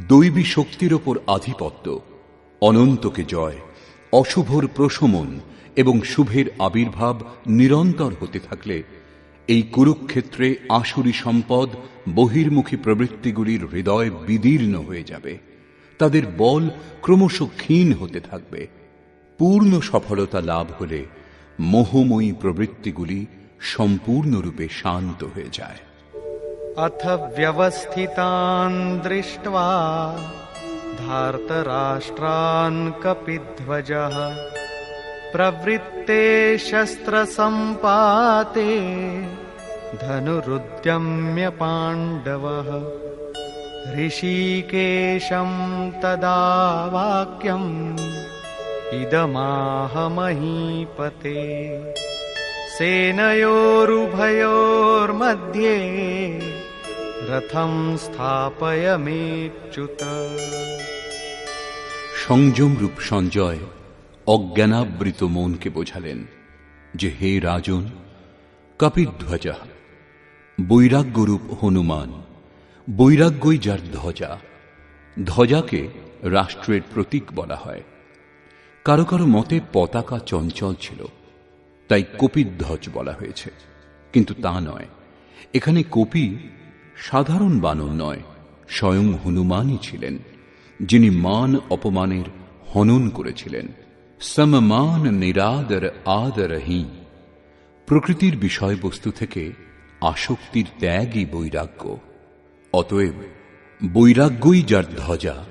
দৈবী শক্তির ওপর আধিপত্য, অনন্তকে জয়, অশুভর প্রশমন এবং শুভের আবির্ভাব নিরন্তর হতে থাকলে এই কুরুক্ষেত্রে আসুরী সম্পদ বহির্মুখী প্রবৃত্তিগুলির হৃদয় বিদীর্ণ হয়ে যাবে। তাদের বল ক্রমশ ক্ষীণ হতে থাকবে। পূর্ণ সফলতা লাভ হলে মোহময়ী প্রবৃত্তিগুলি সম্পূর্ণরূপে শান্ত হয়ে যায়। अथ व्यवस्थितान् दृष्ट्वा धार्तराष्ट्रान् कपिध्वजः प्रवृत्ते शस्त्रसम्पाते धनुरुद्यम्य पाण्डवः। ऋषिकेशं तदा वाक्यम् इदमाह महीपते सेनयोरुभयोर्मध्ये रथं स्थापयमेच्युत। সংযম রূপ সঞ্জয় অজ্ঞানাবৃত মনকে বোঝালেন যে, হে রাজন, কপিধ্বজা বৈরাগ্যরূপ হনুমান, বৈরাগ্যই যার ধ্বজা। ধ্বজাকে রাষ্ট্রের প্রতীক বলা হয়। কারো কারো মতে পতাকা চঞ্চল ছিল, তাই কপিধ্বজ বলা হয়েছে, কিন্তু তা নয়। এখানে কপি সাধারণ বানর নয়, স্বয়ং হনুমানই ছিলেন, যিনি মান অপমানের হনন করেছিলেন। সমমান নিরাদর আদরহি। প্রকৃতির বিষয়বস্তু থেকে আসক্তির ত্যাগই বৈরাগ্য। অতএব বৈরাগ্যই যার ধ্বজা।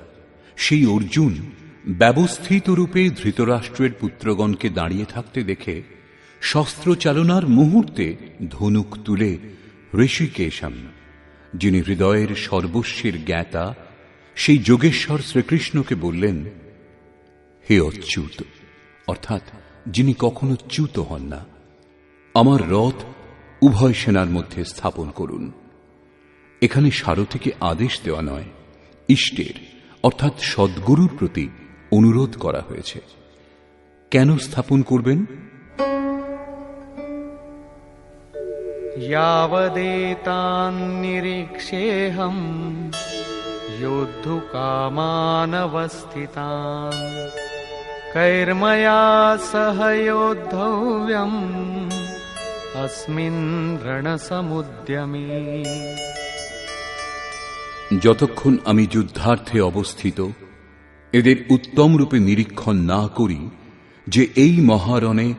সেই অর্জুন ব্যবস্থিত রূপে ধৃতরাষ্ট্রের পুত্রগণকে দাঁড়িয়ে থাকতে দেখে শস্ত্র চালনার মুহূর্তে ধনুক তুলে ঋষিকেশম, যিনি হৃদয়ের সর্বস্বের জ্ঞাতা, সেই যোগেশ্বর শ্রীকৃষ্ণকে বললেন, হে অচ্যুত, অর্থাৎ যিনি কখনো চ্যুত হন না, আমার রথ উভয় সেনার মধ্যে স্থাপন করুন। এখানে সারথীকে আদেশ দেওয়া নয়, ইষ্টের অর্থাৎ সদ্গুরুর প্রতি অনুরোধ করা হয়েছে। কেন স্থাপন করবেন? यावदेतान्निरीक्षेऽहम् योद्धुकामानवस्थितान् कैर्मया सह योद्धव्यम् अस्मिन् रणसमुद्यमे। যতক্ষণ আমি যুদ্ধার্থে অবস্থিত এদের উত্তম রূপে নিরীক্ষণ না করি যে এই মহারণে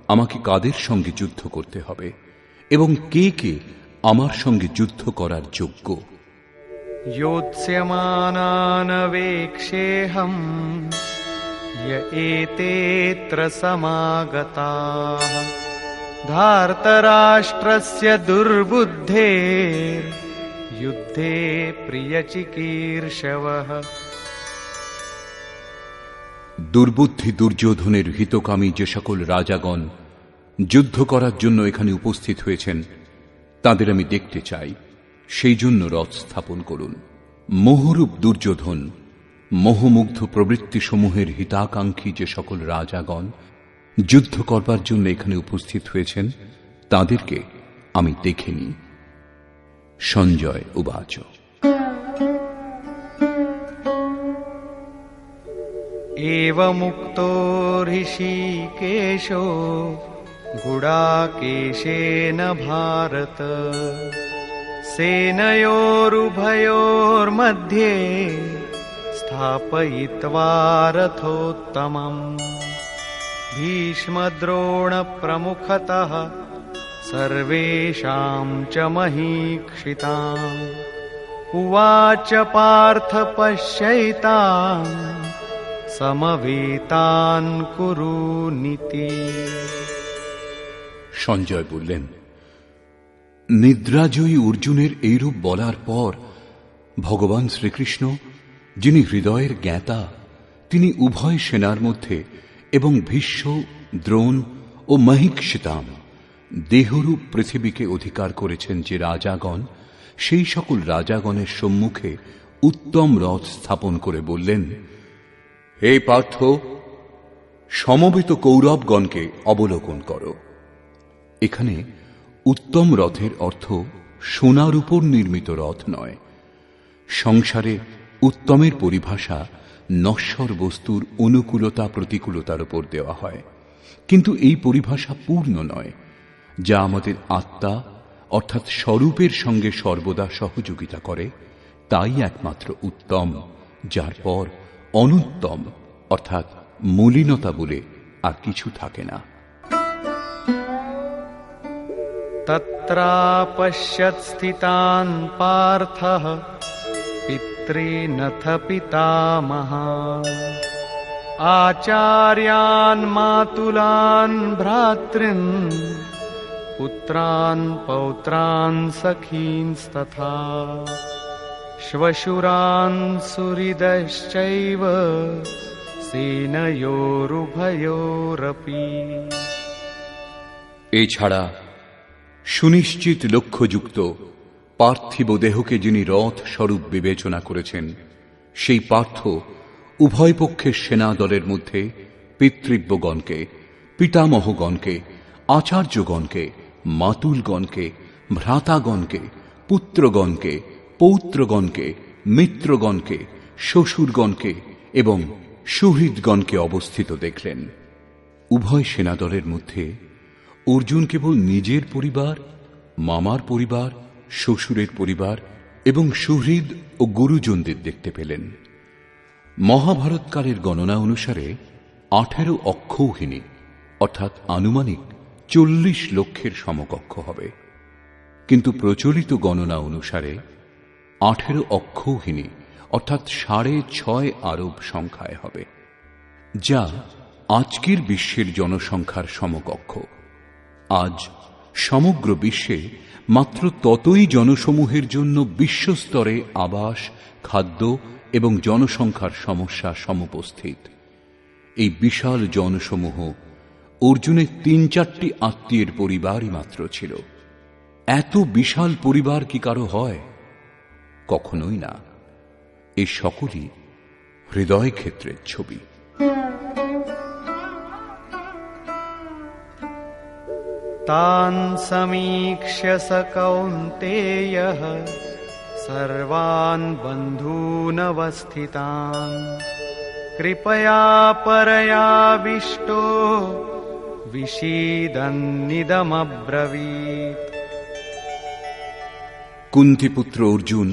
আমাকে কাদের সঙ্গে যুদ্ধ করতে হবে এবং কে কে আমার সঙ্গে যুদ্ধ করার যোগ্য। योत्स्यमानानवेक्षेऽहम् य एतेऽत्र समागताः धार्तराष्ट्रस्य दुर्बुद्धेर् युद्धे प्रियचिकीर्षवः। দুর্বুদ্ধি দুর্যোধনের হিতকামী যে সকল রাজাগণ যুদ্ধ করার জন্য এখানে উপস্থিত হয়েছেন তাদের আমি দেখতে চাই, সেই জন্য রথ স্থাপন করুন। মোহরূপ দুর্যোধন, মোহমুগ্ধ প্রবৃত্তিসমূহের হিতাকাঙ্ক্ষী যে সকল রাজাগণ যুদ্ধ করবার জন্য এখানে উপস্থিত হয়েছেন তাদেরকে আমি দেখে নিই। সঞ্জয় উবাচ। एवमुक्तो ऋषिकेशो गुडाकेशेन भारत सेनयोरुभयोर्मध्ये स्थापयित्वा रथोत्तमम् भीष्मद्रोणप्रमुखतः सर्वेषां च महीक्षिताम् उवाच पार्थ पश्यैतान् সমবেতান কুরু নীতি। সঞ্জয় বললেন, নিদ্রাজয়ী অর্জুনের এইরূপ বলার পর ভগবান শ্রীকৃষ্ণ, যিনি হৃদয়ের জ্ঞাতা, তিনি উভয় সেনার মধ্যে এবং ভীষ্ম, দ্রোণ ও মহীক্ষিতাম দেহরূপ পৃথিবীকে অধিকার করেছেন যে রাজাগণ, সেই সকল রাজাগণের সম্মুখে উত্তম রথ স্থাপন করে বললেন, হে পার্থ, সমবেত কৌরবগণকে অবলোকন করো। এখানে উত্তম রথের অর্থ সোনার উপর নির্মিত রথ নয়। সংসারে উত্তমের পরিভাষা নশ্বর বস্তুর অনুকূলতা প্রতিকূলতার উপর দেওয়া হয়, কিন্তু এই পরিভাষা পূর্ণ নয়, যা আমাদের আত্মা অর্থাৎ স্বরূপের সঙ্গে সর্বদা সহযোগিতা করে, তাই একমাত্র উত্তম, যার পর অনুত্তম অর্থাৎ মলিনতা বলে আর কিছু থাকে না। তত্রাপশ্যৎ স্থিতান পার্থঃ পিতॄনথ পিতামহাঃ আচার্যান মাতুলান ভ্রাতॄন পুত্রান পৌত্রান সখীনস্তথা শ্বশুরান সুহৃদশ্চৈব সেনয়োরুভয়োরপি। এছাড়া সুনিশ্চিত লক্ষ্যযুক্ত পার্থিব দেহকে যিনি রথ স্বরূপ বিবেচনা করেছেন, সেই পার্থ উভয় পক্ষের সেনা দলের মধ্যে পিতৃব্যগণকে, পিতামহগণকে, আচার্যগণকে, মাতুলগণকে, ভ্রাতাগণকে, পুত্রগণকে, পৌত্রগণকে, মিত্রগণকে, শ্বশুরগণকে এবং সুহৃদগণকে অবস্থিত দেখলেন। উভয় সেনাদলের মধ্যে অর্জুন কেবল নিজের পরিবার, মামার পরিবার, শ্বশুরের পরিবার এবং সুহৃদ ও গুরুজনদের দেখতে পেলেন। মহাভারতকালের গণনা অনুসারে 18 অক্ষৌহিনী অর্থাৎ আনুমানিক 40 লক্ষের সমকক্ষ হবে, কিন্তু প্রচলিত গণনা অনুসারে 18 অক্ষৌহিনী অর্থাৎ 6.5 আরব সংখ্যায় হবে, যা আজকের বিশ্বের জনসংখ্যার সমকক্ষ। আজ সমগ্র বিশ্বে মাত্র ততই জনসমূহের জন্য বিশ্বস্তরে আবাস, খাদ্য এবং জনসংখ্যার সমস্যা সমুপস্থিত। এই বিশাল জনসমূহ অর্জুনের 3-4টি আত্মীয়ের পরিবারই মাত্র ছিল। এত বিশাল পরিবার কি কারো হয়? কখনোই না। এই সকলই হৃদয় ক্ষেত্রের ছবি। তান সমীক্ষ্য স কৌন্তেয়ঃ সর্বান বন্ধূনবস্থিতান কৃপয়া পরয়াবিষ্টো বিষীদন্নিদমব্রবীৎ। কুন্তিপুত্র অর্জুন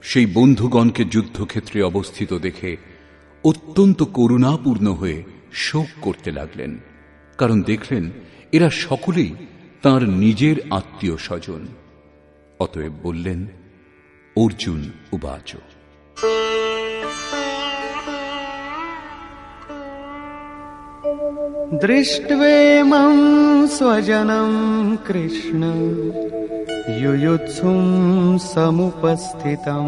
সেই বন্ধুগণকে যুদ্ধক্ষেত্রে অবস্থিত দেখে অত্যন্ত করুণাপূর্ণ হয়ে শোক করতে লাগলেন, কারণ দেখলেন এরা সকলেই তাঁর নিজের আত্মীয় স্বজন। অতএব বললেন, অর্জুন উবাচ। দৃষ্ট্বেমং স্বজনং কৃষ্ণ যুযুৎসুং সমুপস্থিতং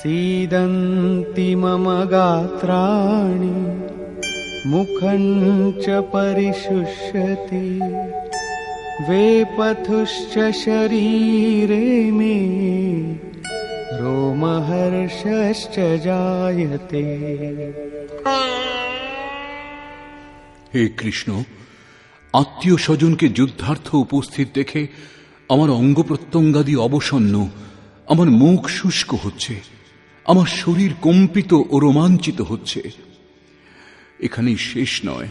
सीदन्ति मम गात्राणि मुखं च परिशुष्यति वेपथुश्च शरीरे मे रोमहर्षश्च जायते। হে কৃষ্ণ, আত্মীয় স্বজনকে যুদ্ধার্থ উপস্থিত দেখে আমার অঙ্গ প্রত্যঙ্গাদি অবসন্ন, আমার মুখ শুষ্ক হচ্ছে, আমার শরীর কম্পিত ও রোমাঞ্চিত হচ্ছে। এখানেই শেষ নয়।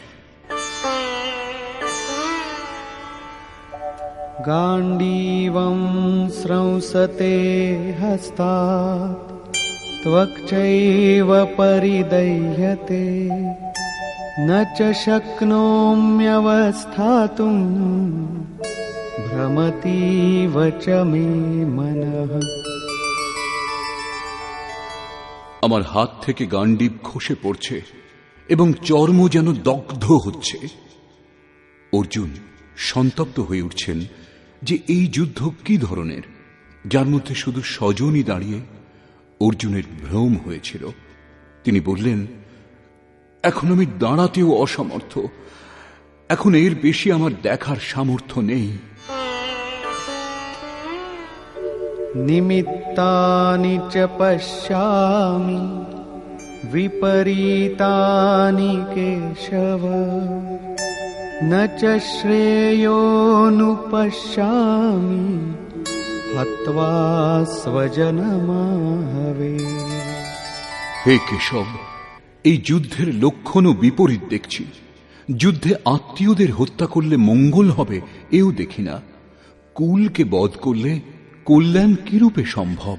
गाण्डीवं स्रंसते हस्तात् त्वक्चैव परिदह्यते न च शक्नोम्यवस्थातुं भ्रमतीव च मे मनः। আমার হাত থেকে গাণ্ডীব খসে পড়ছে এবং চর্ম যেন দগ্ধ হচ্ছে। অর্জুন সন্তপ্ত হয়ে উঠছেন যে এই যুদ্ধ কি ধরনের, যার মধ্যে শুধু স্বজনই দাঁড়িয়ে। অর্জুনের ভ্রম হয়েছিল। তিনি বললেন, এখন আমি দাঁড়াতেও অসমর্থ, এখন এর বেশি আমার দেখার সামর্থ্য নেই। निमित्तानि च पश्यामि विपरीतानि केशव न च श्रेयोनुपश्यामि हत्वा स्वजनमाहवे। হে কেশব, এই যুদ্ধের লক্ষণ ও বিপরীত দেখছি। যুদ্ধে আত্মীয়দের হত্যা করলে মঙ্গল হবে এও দেখি না। কুলকে বধ করলে কল্যাণ কিরূপে সম্ভব?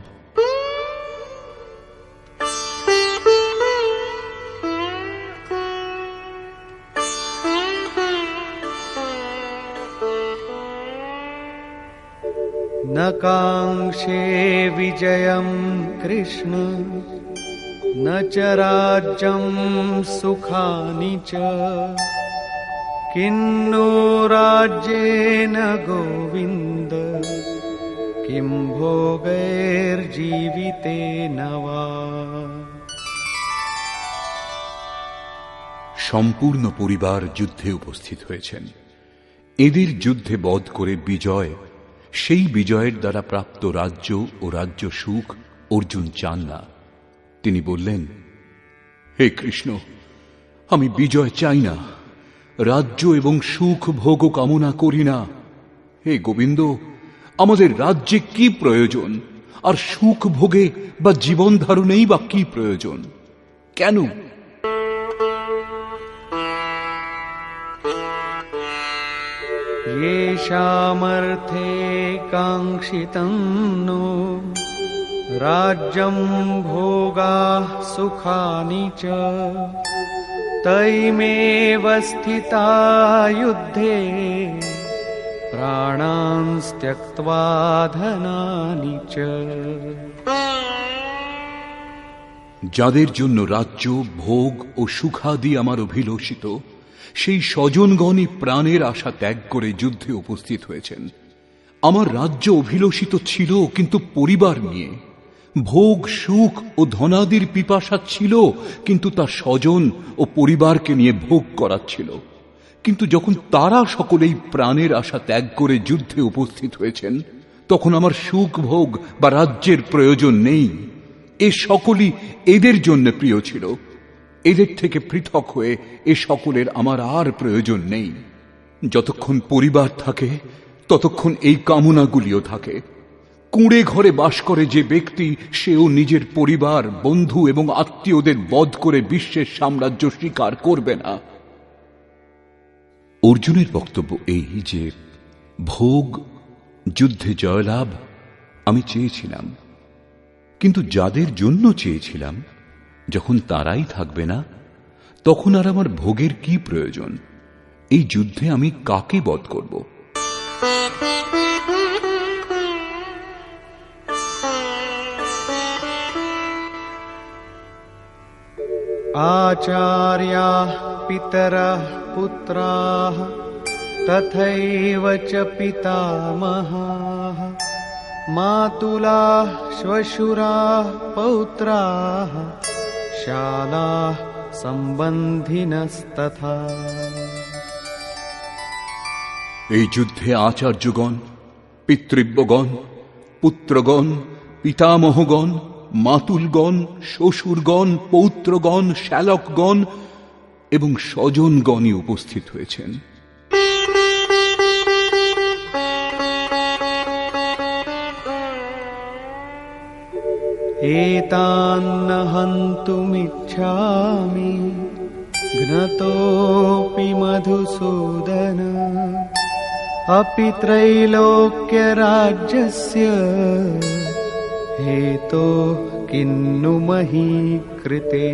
न काङ्क्षे विजयं कृष्ण न च राज्यं सुखानि च किन्नो राज्येन गोविन्द किं भोगैर्जीवितेन वा। সম্পূর্ণ পরিবার যুদ্ধে উপস্থিত হয়েছেন। এদের যুদ্ধে বধ করে বিজয়, সেই বিজয়ের দ্বারা প্রাপ্ত রাজ্য ও রাজ্য সুখ অর্জুন চান না। তিনি বললেন, হে কৃষ্ণ, আমি বিজয় চাই না, রাজ্য এবং সুখ ভোগ কামনা করি না। হে গোবিন্দ, আমাদের রাজ্যে কি প্রয়োজন, আর সুখ ভোগে বা জীবন ধারণেই বা কি প্রয়োজন? কেন? येषामर्थे काङ्क्षितं नो राज्यं भोगाः सुखानि च तैमेव स्थिता युद्धे प्राणांस् त्यक्त्वा धनानि च। যাদের জন্য রাজ্য ভোগ ও সুখাদি আমার অভিলষিত, সেই স্বজনগণই প্রাণের আশা ত্যাগ করে যুদ্ধে উপস্থিত হয়েছেন। আমার রাজ্য অভিলষিত ছিল কিন্তু পরিবার নিয়ে, ভোগ সুখ ও ধনাদির পিপাসা ছিল কিন্তু তার স্বজন ও পরিবারকে নিয়ে ভোগ করাচ্ছিল। কিন্তু যখন তারা সকলেই প্রাণের আশা ত্যাগ করে যুদ্ধে উপস্থিত হয়েছেন, তখন আমার সুখ ভোগ বা রাজ্যের প্রয়োজন নেই। এ সকলই এদের জন্য প্রিয় ছিল। এদের থেকে পৃথক হয়ে এ সকলের আমার আর প্রয়োজন নেই। যতক্ষণ পরিবার থাকে ততক্ষণ এই কামনাগুলিও থাকে। কুঁড়ে ঘরে বাস করে যে ব্যক্তি, সেও নিজের পরিবার, বন্ধু এবং আত্মীয়দের বধ করে বিশ্বের সাম্রাজ্য স্বীকার করবে না। অর্জুনের বক্তব্য এই যে ভোগ, যুদ্ধে জয়লাভ আমি চেয়েছিলাম, কিন্তু যাদের জন্য চেয়েছিলাম যখন তারাই থাকবে না, তখন আর আমার ভোগের কি প্রয়োজন? এই যুদ্ধে আমি কাকে বধ করব? आचार्याः पितरः पुत्राः तथैव च पितामहाः मातुलाः श्वशुराः पौत्राः शालाः सम्बन्धिनस्तथा। এই যুদ্ধে আচার্যগণ, পিতৃব্যগণ, পুত্রগণ, পিতামহগণ, মাতুলগণ, শ্বশুরগণ, পৌত্রগণ, শ্যালকগণ এবং স্বজনগণই উপস্থিত হয়েছেন। एतान्न हन्तुमिच्छामि घ्नतोऽपि मधुसूदन अपि त्रैलोक्यराज्यस्य हेतोः किन्नु मही कृते।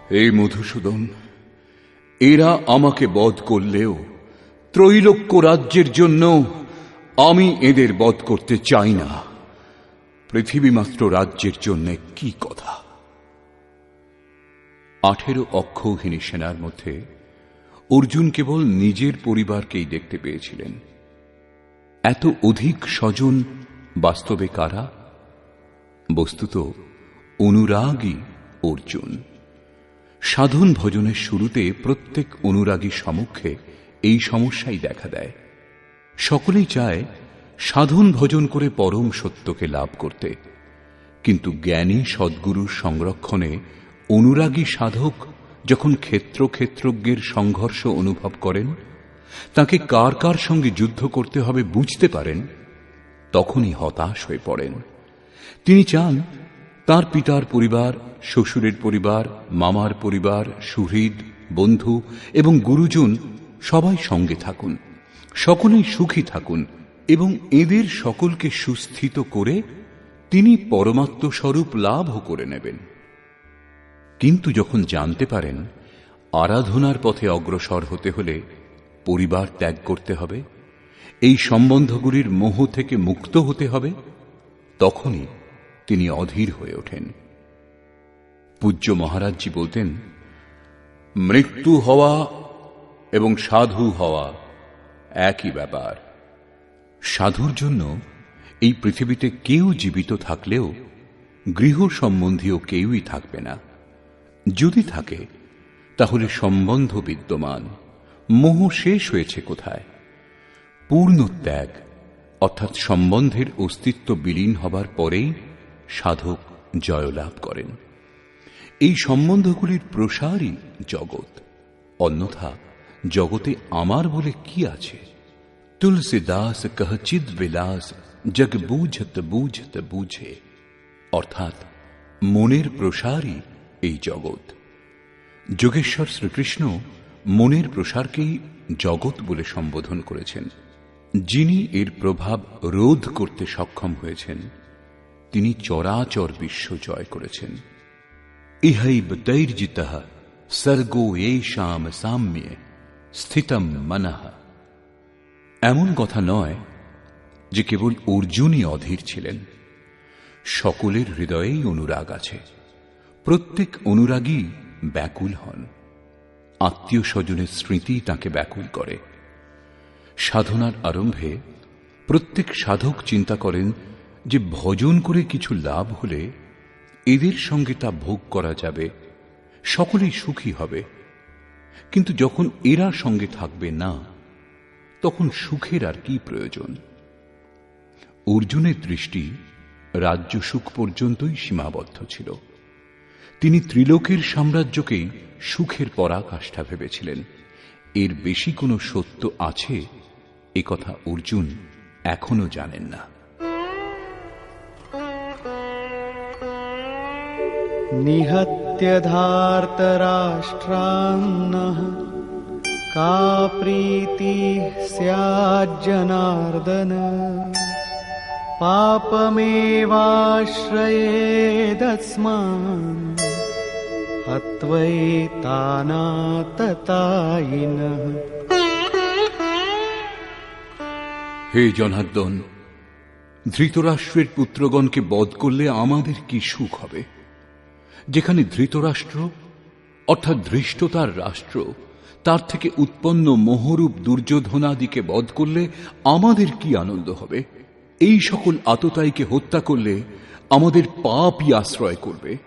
হে মধুসূদন, এরা আমাকে বধ করলেও ত্রৈলোক্য রাজ্যের জন্য আমি এদের বধ করতে চাই না। পৃথিবী মাত্র রাজ্যের জন্য কি কথা। 18 অক্ষৌহিনী সেনার মধ্যে অর্জুন কেবল নিজের পরিবারকেই দেখতে পেয়েছিলেন। এত অধিক স্বজন বাস্তবে কারা? বস্তুত অনুরাগী অর্জুন। সাধন ভজনের শুরুতে প্রত্যেক অনুরাগী সম্মুখে এই সমস্যাই দেখা দেয়। সকলেই চায় সাধন ভজন করে পরম সত্যকে লাভ করতে, কিন্তু জ্ঞানী সদ্গুরুর সংরক্ষণে অনুরাগী সাধক যখন ক্ষেত্রজ্ঞের সংঘর্ষ অনুভব করেন, তাকে কার কার সঙ্গে যুদ্ধ করতে হবে বুঝতে পারেন, তখনই হতাশ হয়ে পড়েন। তিনি চান তার পিতার পরিবার, শ্বশুরের পরিবার, মামার পরিবার, সুহৃদ, বন্ধু এবং গুরুজন সবাই সঙ্গে থাকুন, সকলেই সুখী থাকুন এবং এদের সকলকে সুস্থিত করে তিনি পরমাত্মস্বরূপ লাভও করে নেবেন। কিন্তু যখন জানতে পারেন আরাধনার পথে অগ্রসর হতে হলে পরিবার ত্যাগ করতে হবে, এই সম্বন্ধগুলির মোহ থেকে মুক্ত হতে হবে, তখনই তিনি অধীর হয়ে ওঠেন। পূজ্য মহারাজজি বলতেন, মৃত্যু হওয়া এবং সাধু হওয়া একই ব্যাপার। সাধুর জন্য এই পৃথিবীতে কেউ জীবিত থাকলেও গৃহ সম্বন্ধীয় কেউই থাকবে না। যদি থাকে তাহলে সম্বন্ধ বিদ্যমান, মোহ শেষ হয়েছে কোথায়? পূর্ণ ত্যাগ অর্থাৎ সম্বন্ধের অস্তিত্ব বিলীন হবার পরেই সাধক জয়লাভ করেন। এই সম্বন্ধগুলির প্রসারই জগৎ, অন্যথা জগতে আমার বলে কি আছে? তুলসীদাস কহ চিদ বিলাস জগ বুঝত বুঝত বুঝে, অর্থাৎ মনের প্রসারই এই জগৎ। যোগেশ্বর শ্রীকৃষ্ণ মনের প্রসারকেই জগৎ বলে সম্বোধন করেছেন। যিনি এর প্রভাব রোধ করতে সক্ষম হয়েছেন, তিনি চরাচর বিশ্ব জয় করেছেন। ইহৈব তৈর্জিতঃ সর্গো এষাম সাম্যে স্থিতম মনঃ। এমন কথা নয় যে কেবল অর্জুনই অধীর ছিলেন। সকলের হৃদয়েই অনুরাগ আছে। প্রত্যেক অনুরাগী ব্যাকুল হন। আত্মীয় স্বজনের স্মৃতি তাকে ব্যাকুল করে। সাধনার আরম্ভে প্রত্যেক সাধক চিন্তা করেন যে ভজন করে কিছু লাভ হলে এদের সঙ্গে তা ভোগ করা যাবে, সকলেই সুখী হবে। কিন্তু যখন এরা সঙ্গে থাকবে না, তখন সুখের আর কি প্রয়োজন? অর্জুনের দৃষ্টি রাজ্য সুখ পর্যন্তই সীমাবদ্ধ ছিল। তিনি ত্রিলোকের সাম্রাজ্যকেই সুখের পরাকাষ্ঠা ভেবেছিলেন। এর বেশি কোনো সত্য আছে একথা অর্জুন এখনো জানেন না। নিহত্য ধার্তরাষ্ট্রান্নঃ কা প্রীতি স্যাজ্জনার্দন পাপমেবাশ্রয়েদস্মাन् হত্বৈতানাততায়িনঃ। হে জনার্দন, ধৃতরাষ্ট্রের পুত্রগণকে বধ করলে আমাদের কি সুখ হবে? যেখানে ধৃতরাষ্ট্র অর্থাৎ ধৃষ্টতার রাষ্ট্র তার থেকে উৎপন্ন মোহরূপ দুর্যোধনাদিকে বধ করলে আমাদের কি আনন্দ হবে? এই সকল আততায়ীকে হত্যা করলে আমাদের পাপই আশ্রয় করবে।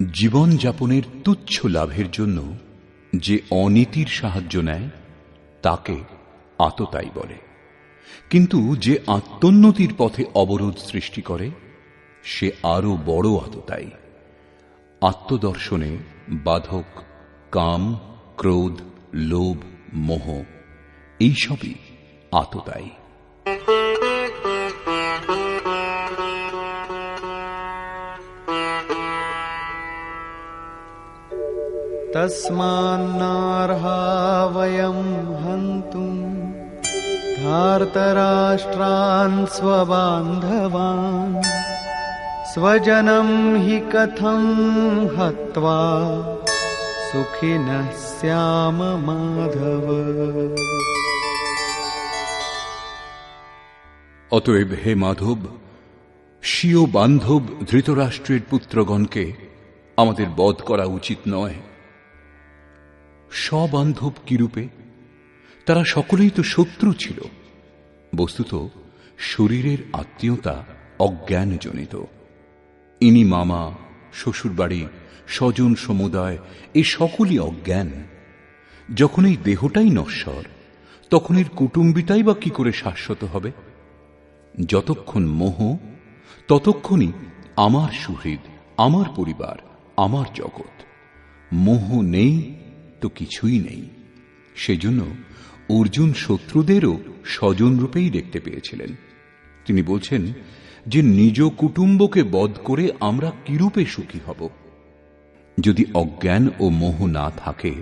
জীবন যাপনের তুচ্ছ লাভের জন্য যে অনীতির সাহায্য নেয় তাকে আততায়ী বলে, কিন্তু যে আত্মোন্নতির পথে অবরোধ সৃষ্টি করে সে আরো বড় আততায়ী। আত্মদর্শনে বাধক কাম, ক্রোধ, লোভ, মোহ এইসবই আততায়ী। তস্মান্নার্হা বয়ম হন্তুম ধার্তরাষ্ট্রান স্ববান্ধবান স্বজনম হি কথম হত্বা সুখিনঃ স্যাম মাধব। অতএব হে মাধব, স্বীয় বান্ধব ধৃতরাষ্ট্রের পুত্রগণকে আমাদের বধ করা উচিত নয়। স্ববান্ধব কিরূপে? তারা সকলেই তো শত্রু ছিল। বস্তুত শরীরের আত্মীয়তা অজ্ঞানজনিত। ইনি মামা, শ্বশুরবাড়ি, স্বজন সমুদায় এ সকলই অজ্ঞান। যখন এই দেহটাই নশ্বর, তখন এর কুটুম্বিতাই বা কি করে শাশ্বত হবে? যতক্ষণ মোহ, ততক্ষণই আমার সুহৃদ, আমার পরিবার, আমার জগৎ। মোহ নেই তো কিছুই নেই। সেজন্য অর্জুন শত্রুদেরও স্বজন রূপেই দেখতে পেয়েছিলেন। তিনি বলছেন যে নিজ কুটুম্বকে বধ করে আমরা কিরূপে সুখী হব? যদি অজ্ঞান ও মোহ না থাকে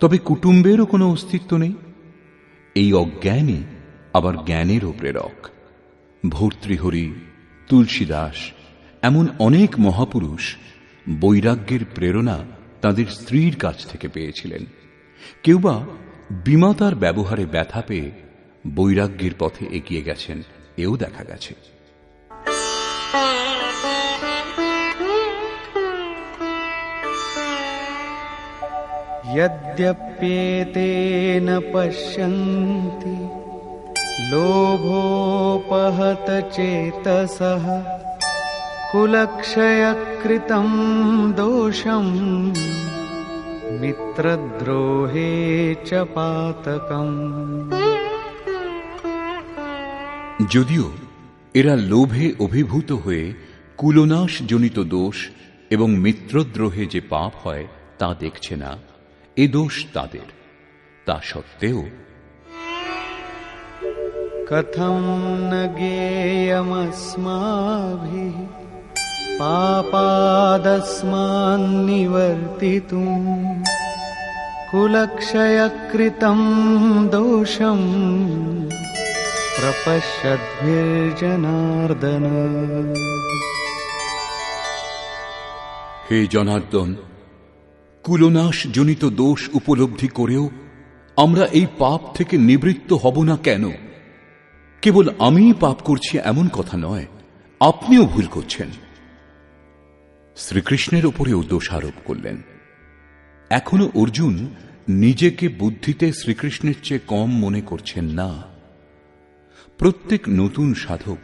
তবে কুটুম্বেরও কোনো অস্তিত্ব নেই। এই অজ্ঞানই আবার জ্ঞানেরও প্রেরক। ভর্তৃহরি, তুলসীদাস এমন অনেক মহাপুরুষ বৈরাগ্যের প্রেরণা তাদের স্ত্রীর কাছ থেকে পেয়েছিলেন। কেউ বা বিমাতার ব্যবহারে ব্যথা পেয়ে বৈরাগ্যের পথে এগিয়ে গেছেন, এও দেখা গেছে। यद्यप्येतेन पश्यन्ति लोभोपहत चेतसः कुलक्षयकृतं दोषं मित्रद्रोहे च पातकम्। যদিও এরা লোভে অভিভূত হয়ে কুলনাশ জনিত দোষ এবং মিত্রদ্রোহে যে পাপ হয় তা দেখছে না, এ দোষ তাদের। তা সত্ত্বেও কথম ন জ্ঞেয়মস্মাভিঃ পাপাদস্মাन् নিবর্তিতুম কুলক্ষয়কৃতম দোষম প্রপশ্যদ্ভির্জনার্দন। হে জনার্দন, কুলনাশ জনিত দোষ উপলব্ধি করেও আমরা এই পাপ থেকে নিবৃত্ত হব না কেন? কেবল আমিই পাপ করছি এমন কথা নয়, আপনিও ভুল করছেন। শ্রীকৃষ্ণের উপরেও দোষারোপ করলেন। এখনো অর্জুন নিজেকে বুদ্ধিতে শ্রীকৃষ্ণের চেয়ে কম মনে করছেন না। প্রত্যেক নতুন সাধক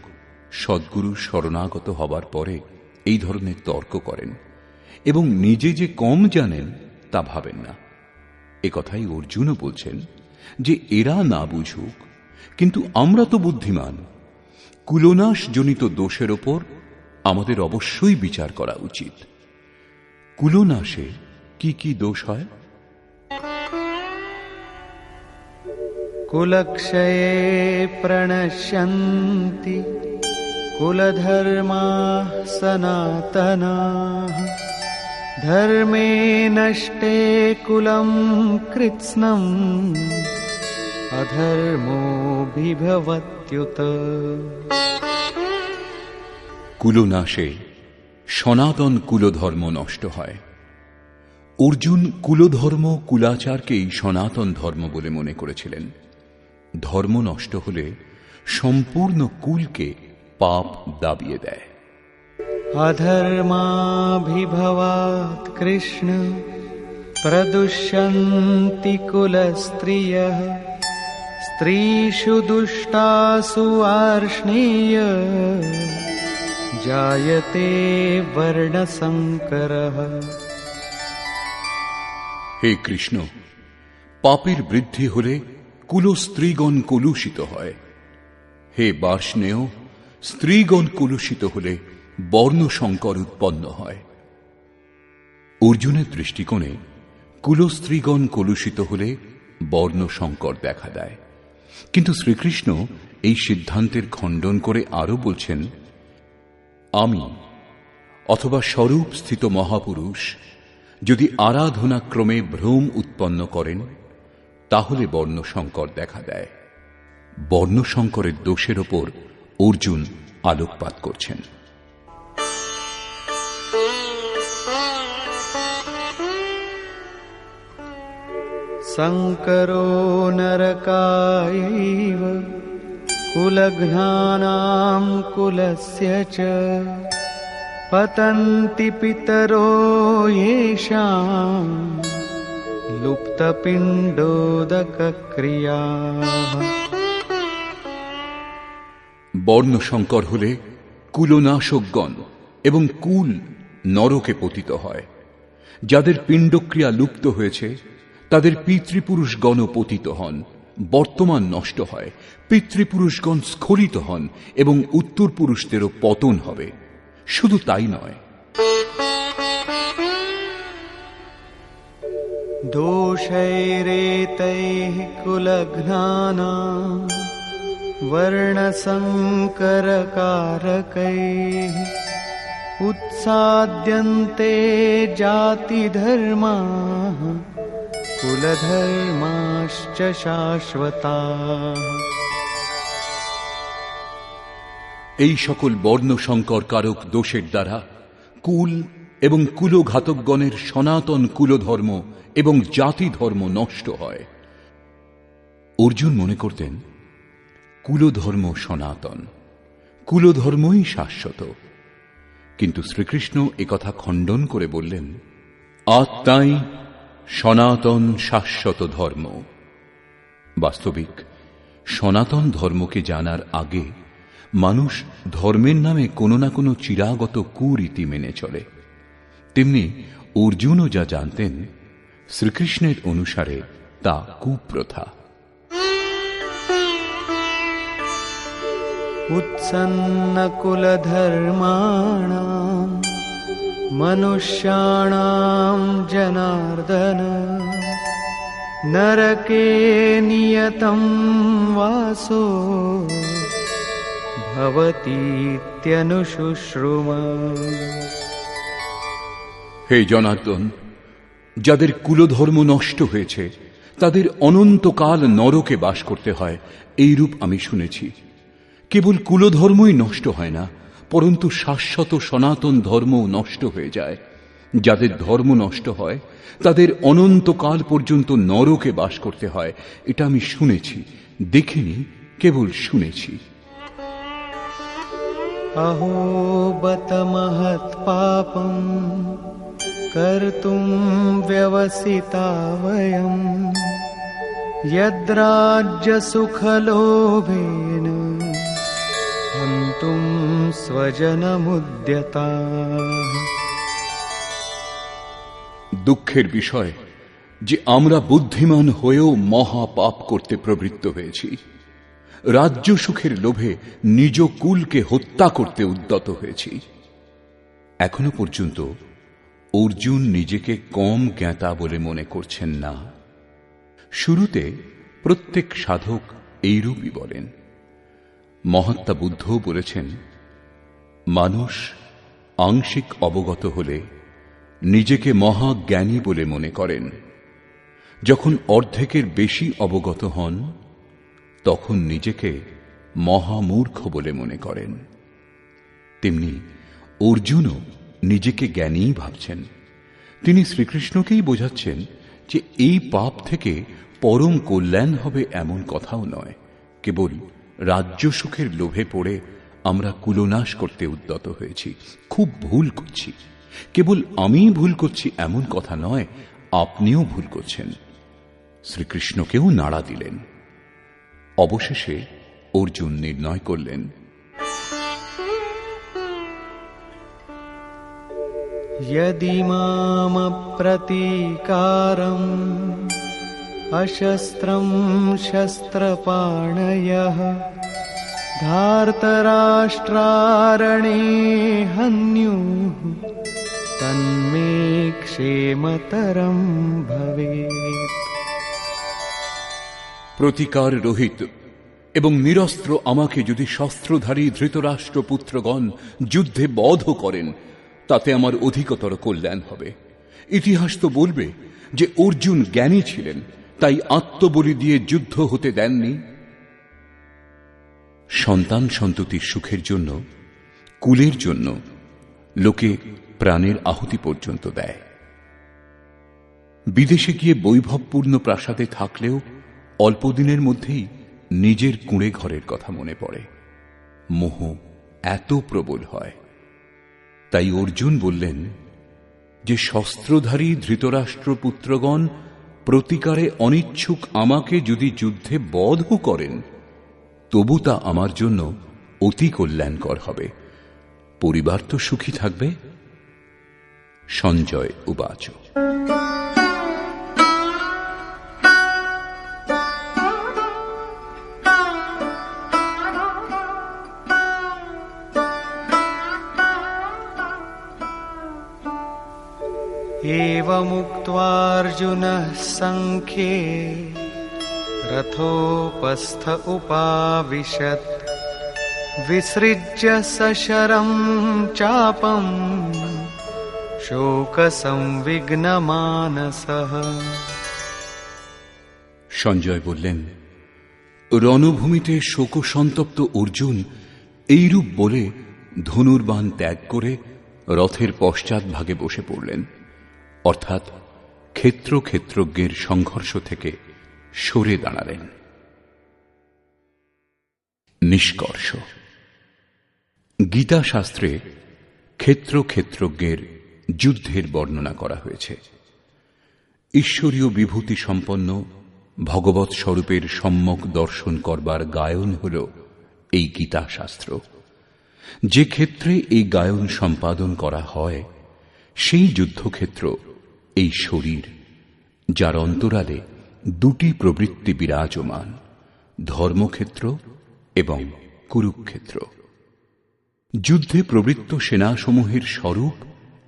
সদ্গুরু শরণাগত হবার পরে এই ধরনের তর্ক করেন এবং নিজে যে কম জানেন তা ভাবেন না। এ কথাই অর্জুনও বলছেন যে এরা না বুঝুক, কিন্তু আমরা তো বুদ্ধিমান। কুলনাশ জনিত দোষের ওপর আমাদের অবশ্যই বিচার করা উচিত। কুলনাশে কি কি দোষ হয়? কুলক্ষয়ে প্রণশ্যন্তি কুলধর্মাঃ সনাতনাঃ ধর্মে নষ্টে কুলম কৃৎস্নম অধর্মোऽভিভবত্যুত। কুলনাশে সনাতন কুলধর্ম নষ্ট হয়। অর্জুন কুলধর্ম, কুলাচারকেই সনাতন ধর্ম বলে মনে করেছিলেন। ধর্ম নষ্ট হলে সম্পূর্ণ কুলকে পাপ দাবিয়ে দেয়। অধর্মাভিভবাৎ কৃষ্ণ प्रदुष्यन्ति कुलस्त्रियः स्त्रीषु दुष्टासु वार्ष्णेय जायते वर्णसंकरः। হে কৃষ্ণ, পাপের বৃদ্ধি হলে কুলস্ত্রীগণ কলুষিত হয়। হে বার্ষ্ণেয়, স্ত্রীগণ কলুষিত হলে বর্ণসংকর উৎপন্ন হয়। অর্জুনের দৃষ্টিকোণে কুলস্ত্রীগণ কলুষিত হলে বর্ণসংকর দেখা দেয়, কিন্তু শ্রীকৃষ্ণ এই সিদ্ধান্তের খণ্ডন করে আরো বলছেন, আমি অথবা স্বরূপ স্থিত মহাপুরুষ যদি আরাধনাক্রমে ভ্রম উৎপন্ন করেন তাহলে বর্ণসংকর দেখা দেয়। বর্ণসংকরের দোষের ওপর অর্জুন আলোকপাত করছেন। संकरो नरकायैव कुलघ्नानां कुलस्य च पतन्ति पितरो येषां लुप्तपिण्डोदकक्रियाः। বর্ণসংকর হলে কুলনাশকগণ এবং কুল নরকে পতিত হয়। যাদের পিণ্ডক্রিয়া লুপ্ত হয়েছে তাদের পিতৃপুরুষগণ পতিত হন, বর্তমান নষ্ট হয়, পিতৃপুরুষগণ স্খলিত হন এবং উত্তর পুরুষদেরও পতন হবে। শুধু তাই নয়, दोषैरेतैः कुलघ्नानां वर्णसंकरकारकैः उत्साद्यन्ते जातिधर्माः कुलधर्माश्च शाश्वताः। এই সকল বর্ণসংকর কারক দোষের দ্বারা কুল এবং কুলঘাতকগণের সনাতন কুলধর্ম এবং জাতি ধর্ম নষ্ট হয়। অর্জুন মনে করতেন কুলধর্ম সনাতন, কুলধর্মই শাশ্বত, কিন্তু শ্রীকৃষ্ণ একথা খণ্ডন করে বললেন, আত্মাই সনাতন শাশ্বত ধর্ম। বাস্তবিক সনাতন ধর্মকে জানার আগে মানুষ ধর্মের নামে কোনো না কোনো চিরাগত কুরীতি মেনে চলে। তেমনি অর্জুনও যা জানতেন শ্রীকৃষ্ণের অনুসারে তা কুপ্রথা। उत्सन्नकुलधर्माणां मनुष्याणां जनार्दन नरके नियतं वासो भवतीत्यनुशुश्रुमा। হে জনার্দন, যাদের কুলধর্ম নষ্ট হয়েছে তাদের অনন্তকাল নরকে বাস করতে হয়, এইরূপ আমি শুনেছি। কেবল কুলধর্মই নষ্ট হয় না, পরন্তু শাশ্বত সনাতন ধর্মও নষ্ট হয়ে যায়। যাদের ধর্ম নষ্ট হয় তাদের অনন্তকাল পর্যন্ত নরকে বাস করতে হয়, এটা আমি শুনেছি, দেখিনি, কেবল শুনেছি। अहो बत महत्पापं कर्तुं व्यवसिता वयं यद्राज्यसुखलोभेन हन्तुं स्वजनमुद्यताः। দুঃখের বিষয় যে আমরা বুদ্ধিমান হয়েও মহা পাপ করতে প্রবৃত্ত হয়েছি। রাজ্য সুখের লোভে নিজ কুলকে হত্যা করতে উদ্যত হয়েছি। এখনো পর্যন্ত অর্জুন নিজেকে কম জ্ঞাতা বলে মনে করছেন না। শুরুতে প্রত্যেক সাধক এইরূপই বলেন। মহাত্মা বুদ্ধও বলেছেন, মানুষ আংশিক অবগত হলে নিজেকে মহাজ্ঞানী বলে মনে করেন, যখন অর্ধেকের বেশি অবগত হন তখন নিজেকে মহামূর্খ বলে মনে করেন। তেমনি অর্জুনও নিজেকে জ্ঞানীই ভাবছেন। তিনি শ্রীকৃষ্ণকেই বোঝাচ্ছেন যে এই পাপ থেকে পরম কল্যাণ হবে এমন কথাও নয়, কেবল রাজ্য সুখের লোভে পড়ে আমরা কুলনাশ করতে উদ্যত হয়েছি, খুব ভুল করছি। কেবল আমিই ভুল করছি এমন কথা নয়, আপনিও ভুল করছেন। শ্রীকৃষ্ণকেও নাড়া দিলেন। অবশেষে অর্জুন নির্ণয় করলেন, यदि मामप्रतीकारम् अशस्त्रम् शस्त्रपाणयः धार्तराष्ट्रारणे हन्युः तन्मे क्षेमतरम् भवेत्। প্রতিকার রহিত এবং নিরস্ত্র আমাকে যদি শস্ত্রধারী ধৃতরাষ্ট্রপুত্রগণ যুদ্ধে বধ করেন, তাতে আমার অধিকতর কল্যাণ হবে। ইতিহাস তো বলবে যে অর্জুন জ্ঞানী ছিলেন, তাই আত্মবলি দিয়ে যুদ্ধ হতে দেননি। সন্তান সন্ততির সুখের জন্য, কুলের জন্য লোকে প্রাণের আহুতি পর্যন্ত দেয়। বিদেশে গিয়ে বৈভবপূর্ণ প্রাসাদে থাকলেও অল্পদিনের মধ্যেই নিজের কুঁড়ে ঘরের কথা মনে পড়ে। মোহ এত প্রবল হয়। তাই অর্জুন বললেন যে শস্ত্রধারী ধৃতরাষ্ট্রপুত্রগণ প্রতিকারে অনিচ্ছুক আমাকে যদি যুদ্ধে বধ করেন, তবু তা আমার জন্য অতি কল্যাণকর হবে। পরিবার তো সুখী থাকবে। সঞ্জয় উবাচ। एवमुक्त्वार्जुनः सङ्ख्ये रथोपस्थ उपाविशत् विसृज्य सशरं चापम् शोकसंविघ्नमानसः। সঞ্জয় বললেন, রণভূমিতে শোকসন্তপ্ত অর্জুন এইরূপ বলে ধনুর্বাণ ত্যাগ করে রথের পশ্চাৎ ভাগে বসে পড়লেন, অর্থাৎ ক্ষেত্রজ্ঞের সংঘর্ষ থেকে সরে দাঁড়ালেন। নিষ্কর্ষ। গীতা শাস্ত্রে ক্ষেত্রজ্ঞের যুদ্ধের বর্ণনা করা হয়েছে। ঈশ্বরীয় বিভূতি সম্পন্ন ভগবৎ স্বরূপের সম্যক দর্শন করবার গায়ন হল এই গীতা শাস্ত্র। যে ক্ষেত্রে এই গায়ন সম্পাদন করা হয়, সেই যুদ্ধক্ষেত্র এই শরীর, যার অন্তরালে দুটি প্রবৃত্তি বিরাজমান, ধর্মক্ষেত্র এবং কুরুক্ষেত্র। যুদ্ধে প্রবৃত্ত সেনাসমূহের স্বরূপ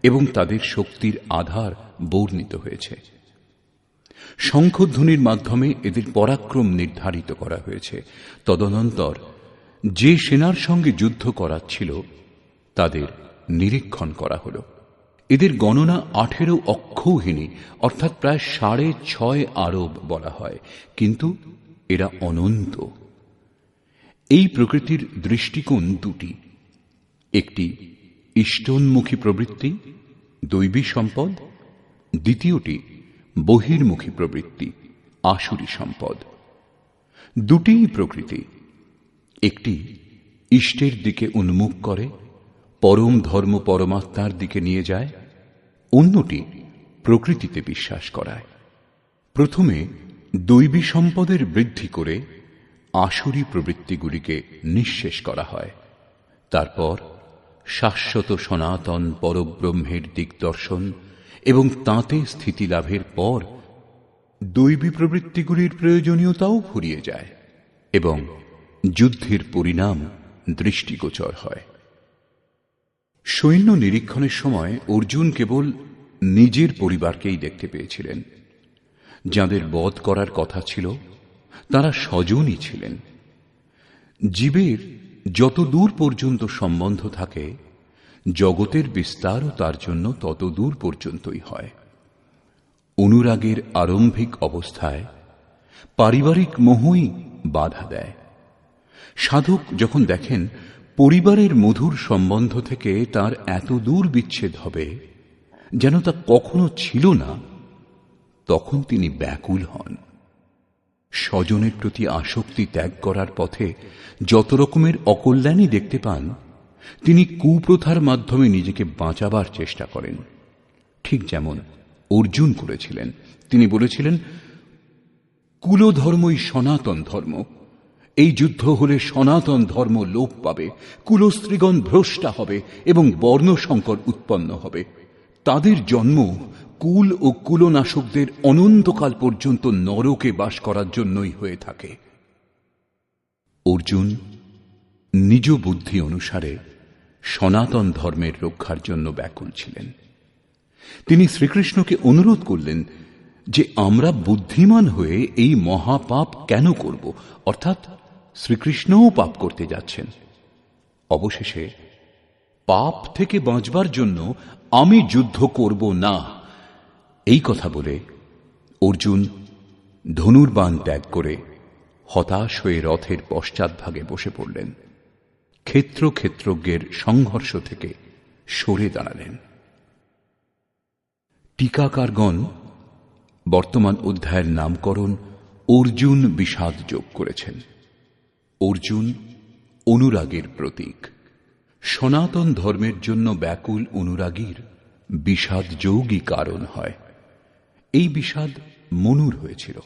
এবং তাদের শক্তির আধার বর্ণিত হয়েছে। শঙ্খধ্বনির মাধ্যমে এদের পরাক্রম নির্ধারিত করা হয়েছে। তদনন্তর যে সেনার সঙ্গে যুদ্ধ করাচ্ছিল তাদের নিরীক্ষণ করা হল। এদের গণনা 18 অক্ষৌহিনী, অর্থাৎ প্রায় 6.5 আরব বলা হয়, কিন্তু এরা অনন্ত। এই প্রকৃতির দৃষ্টিকোণ দুটি, একটি ইষ্টোন্মুখী প্রবৃত্তি, দৈবী সম্পদ, দ্বিতীয়টি বহির্মুখী প্রবৃত্তি, আসুরী সম্পদ। দুটিই প্রকৃতি, একটি ইষ্টের দিকে উন্মুখ করে, পরম ধর্ম পরমাত্মার দিকে নিয়ে যায়, অন্যটি প্রকৃতিতে বিশ্বাস করায়। প্রথমে দৈবী সম্পদের বৃদ্ধি করে আসুরী প্রবৃত্তিগুলিকে নিঃশেষ করা হয়। তারপর শাশ্বত সনাতন পরব্রহ্মের দিকদর্শন এবং তাঁতে স্থিতি লাভের পর দৈবী প্রবৃত্তিগুলির প্রয়োজনীয়তাও ফুরিয়ে যায় এবং যুদ্ধের পরিণাম দৃষ্টিগোচর হয়। সৈন্য নিরীক্ষণের সময় অর্জুন কেবল নিজের পরিবারকেই দেখতে পেয়েছিলেন। যাঁদের বধ করার কথা ছিল তাঁরা স্বজনই ছিলেন। জীবের যত দূর পর্যন্ত সম্বন্ধ থাকে, জগতের বিস্তারও তার জন্য তত দূর পর্যন্তই হয়। অনুরাগের আরম্ভিক অবস্থায় পারিবারিক মোহই বাধা দেয়। সাধক যখন দেখেন পরিবারের মধুর সম্বন্ধ থেকে তার এত দূর বিচ্ছেদ হবে যেন তা কখনো ছিল না, তখন তিনি ব্যাকুল হন। স্বজনের প্রতি আসক্তি ত্যাগ করার পথে যত রকমের অকল্যাণই দেখতে পান, তিনি কুপ্রথার মাধ্যমে নিজেকে বাঁচাবার চেষ্টা করেন। ঠিক যেমন অর্জুন করেছিলেন। তিনি বলেছিলেন, কুলধর্মই সনাতন ধর্ম। এই যুদ্ধ হলে সনাতন ধর্ম লোপ পাবে, কুলস্ত্রীগণ ভ্রষ্টা হবে এবং বর্ণসংকর উৎপন্ন হবে। তাদের জন্ম কুল ও কুলনাশকদের অনন্তকাল পর্যন্ত নরকে বাস করার জন্যই হয়ে থাকে। অর্জুন নিজ বুদ্ধি অনুসারে সনাতন ধর্মের রক্ষার জন্য ব্যাকুল ছিলেন। তিনি শ্রীকৃষ্ণকে অনুরোধ করলেন যে আমরা বুদ্ধিমান হয়ে এই মহাপাপ কেন করব, অর্থাৎ শ্রীকৃষ্ণও পাপ করতে যাচ্ছেন। অবশেষে পাপ থেকে বাঁচবার জন্য আমি যুদ্ধ করব না, এই কথা বলে অর্জুন ধনুর্বাণ ত্যাগ করে হতাশ হয়ে রথের পশ্চাৎভাগে বসে পড়লেন। ক্ষেত্রজ্ঞের সংঘর্ষ থেকে সরে দাঁড়ালেন। টিকাকারগণ বর্তমান অধ্যায়ের নামকরণ অর্জুন বিষাদ যোগ করেছেন। অর্জুন অনুরাগের প্রতীক। সনাতন ধর্মের জন্য ব্যাকুল অনুরাগীর বিষাদ যোগই কারণ হয়। এই বিষাদ মনুর হয়েছিল।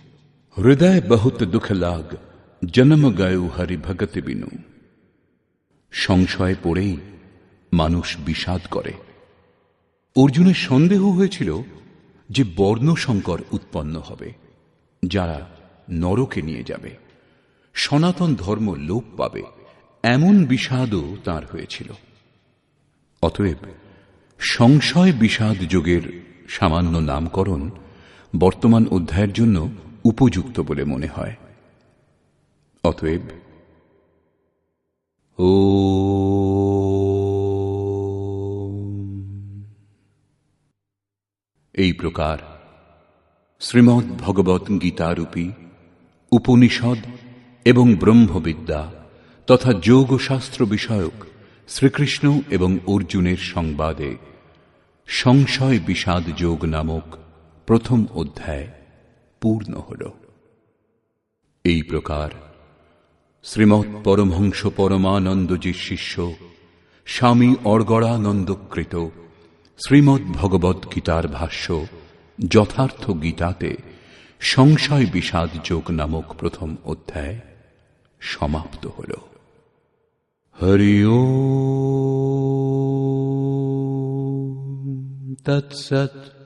হৃদয় বহুত দুঃখ লাগ, জন্ম গয়ো হরি ভগত বিনু। সংশয় পড়েই মানুষ বিষাদ করে। অর্জুনের সন্দেহ হয়েছিল যে বর্ণসংকর উৎপন্ন হবে, যারা নরকে নিয়ে যাবে, সনাতন ধর্ম লোপ পাবে, এমন বিষাদও তাঁর হয়েছিল। অতএব সংশয় বিষাদ যোগের সামান্য নামকরণ বর্তমান অধ্যায়ের জন্য উপযুক্ত বলে মনে হয়। অতএব এই প্রকার শ্রীমদ্ ভগবৎ গীতারূপী উপনিষদ এবং ব্রহ্মবিদ্যা তথা যোগশাস্ত্র বিষয়ক শ্রীকৃষ্ণ এবং অর্জুনের সংবাদে সংশয় বিষাদ যোগ নামক প্রথম অধ্যায় পূর্ণ হল। এই প্রকার শ্রীমৎ পরমহংস পরমানন্দজির শিষ্য স্বামী অর্গড়ানন্দকৃত শ্রীমদ্ ভগবৎ গীতার ভাষ্য যথার্থ গীতাতে সংশয় বিষাদ যোগ নামক প্রথম অধ্যায় সমাপ্ত হল। হরি ওম তৎসৎ।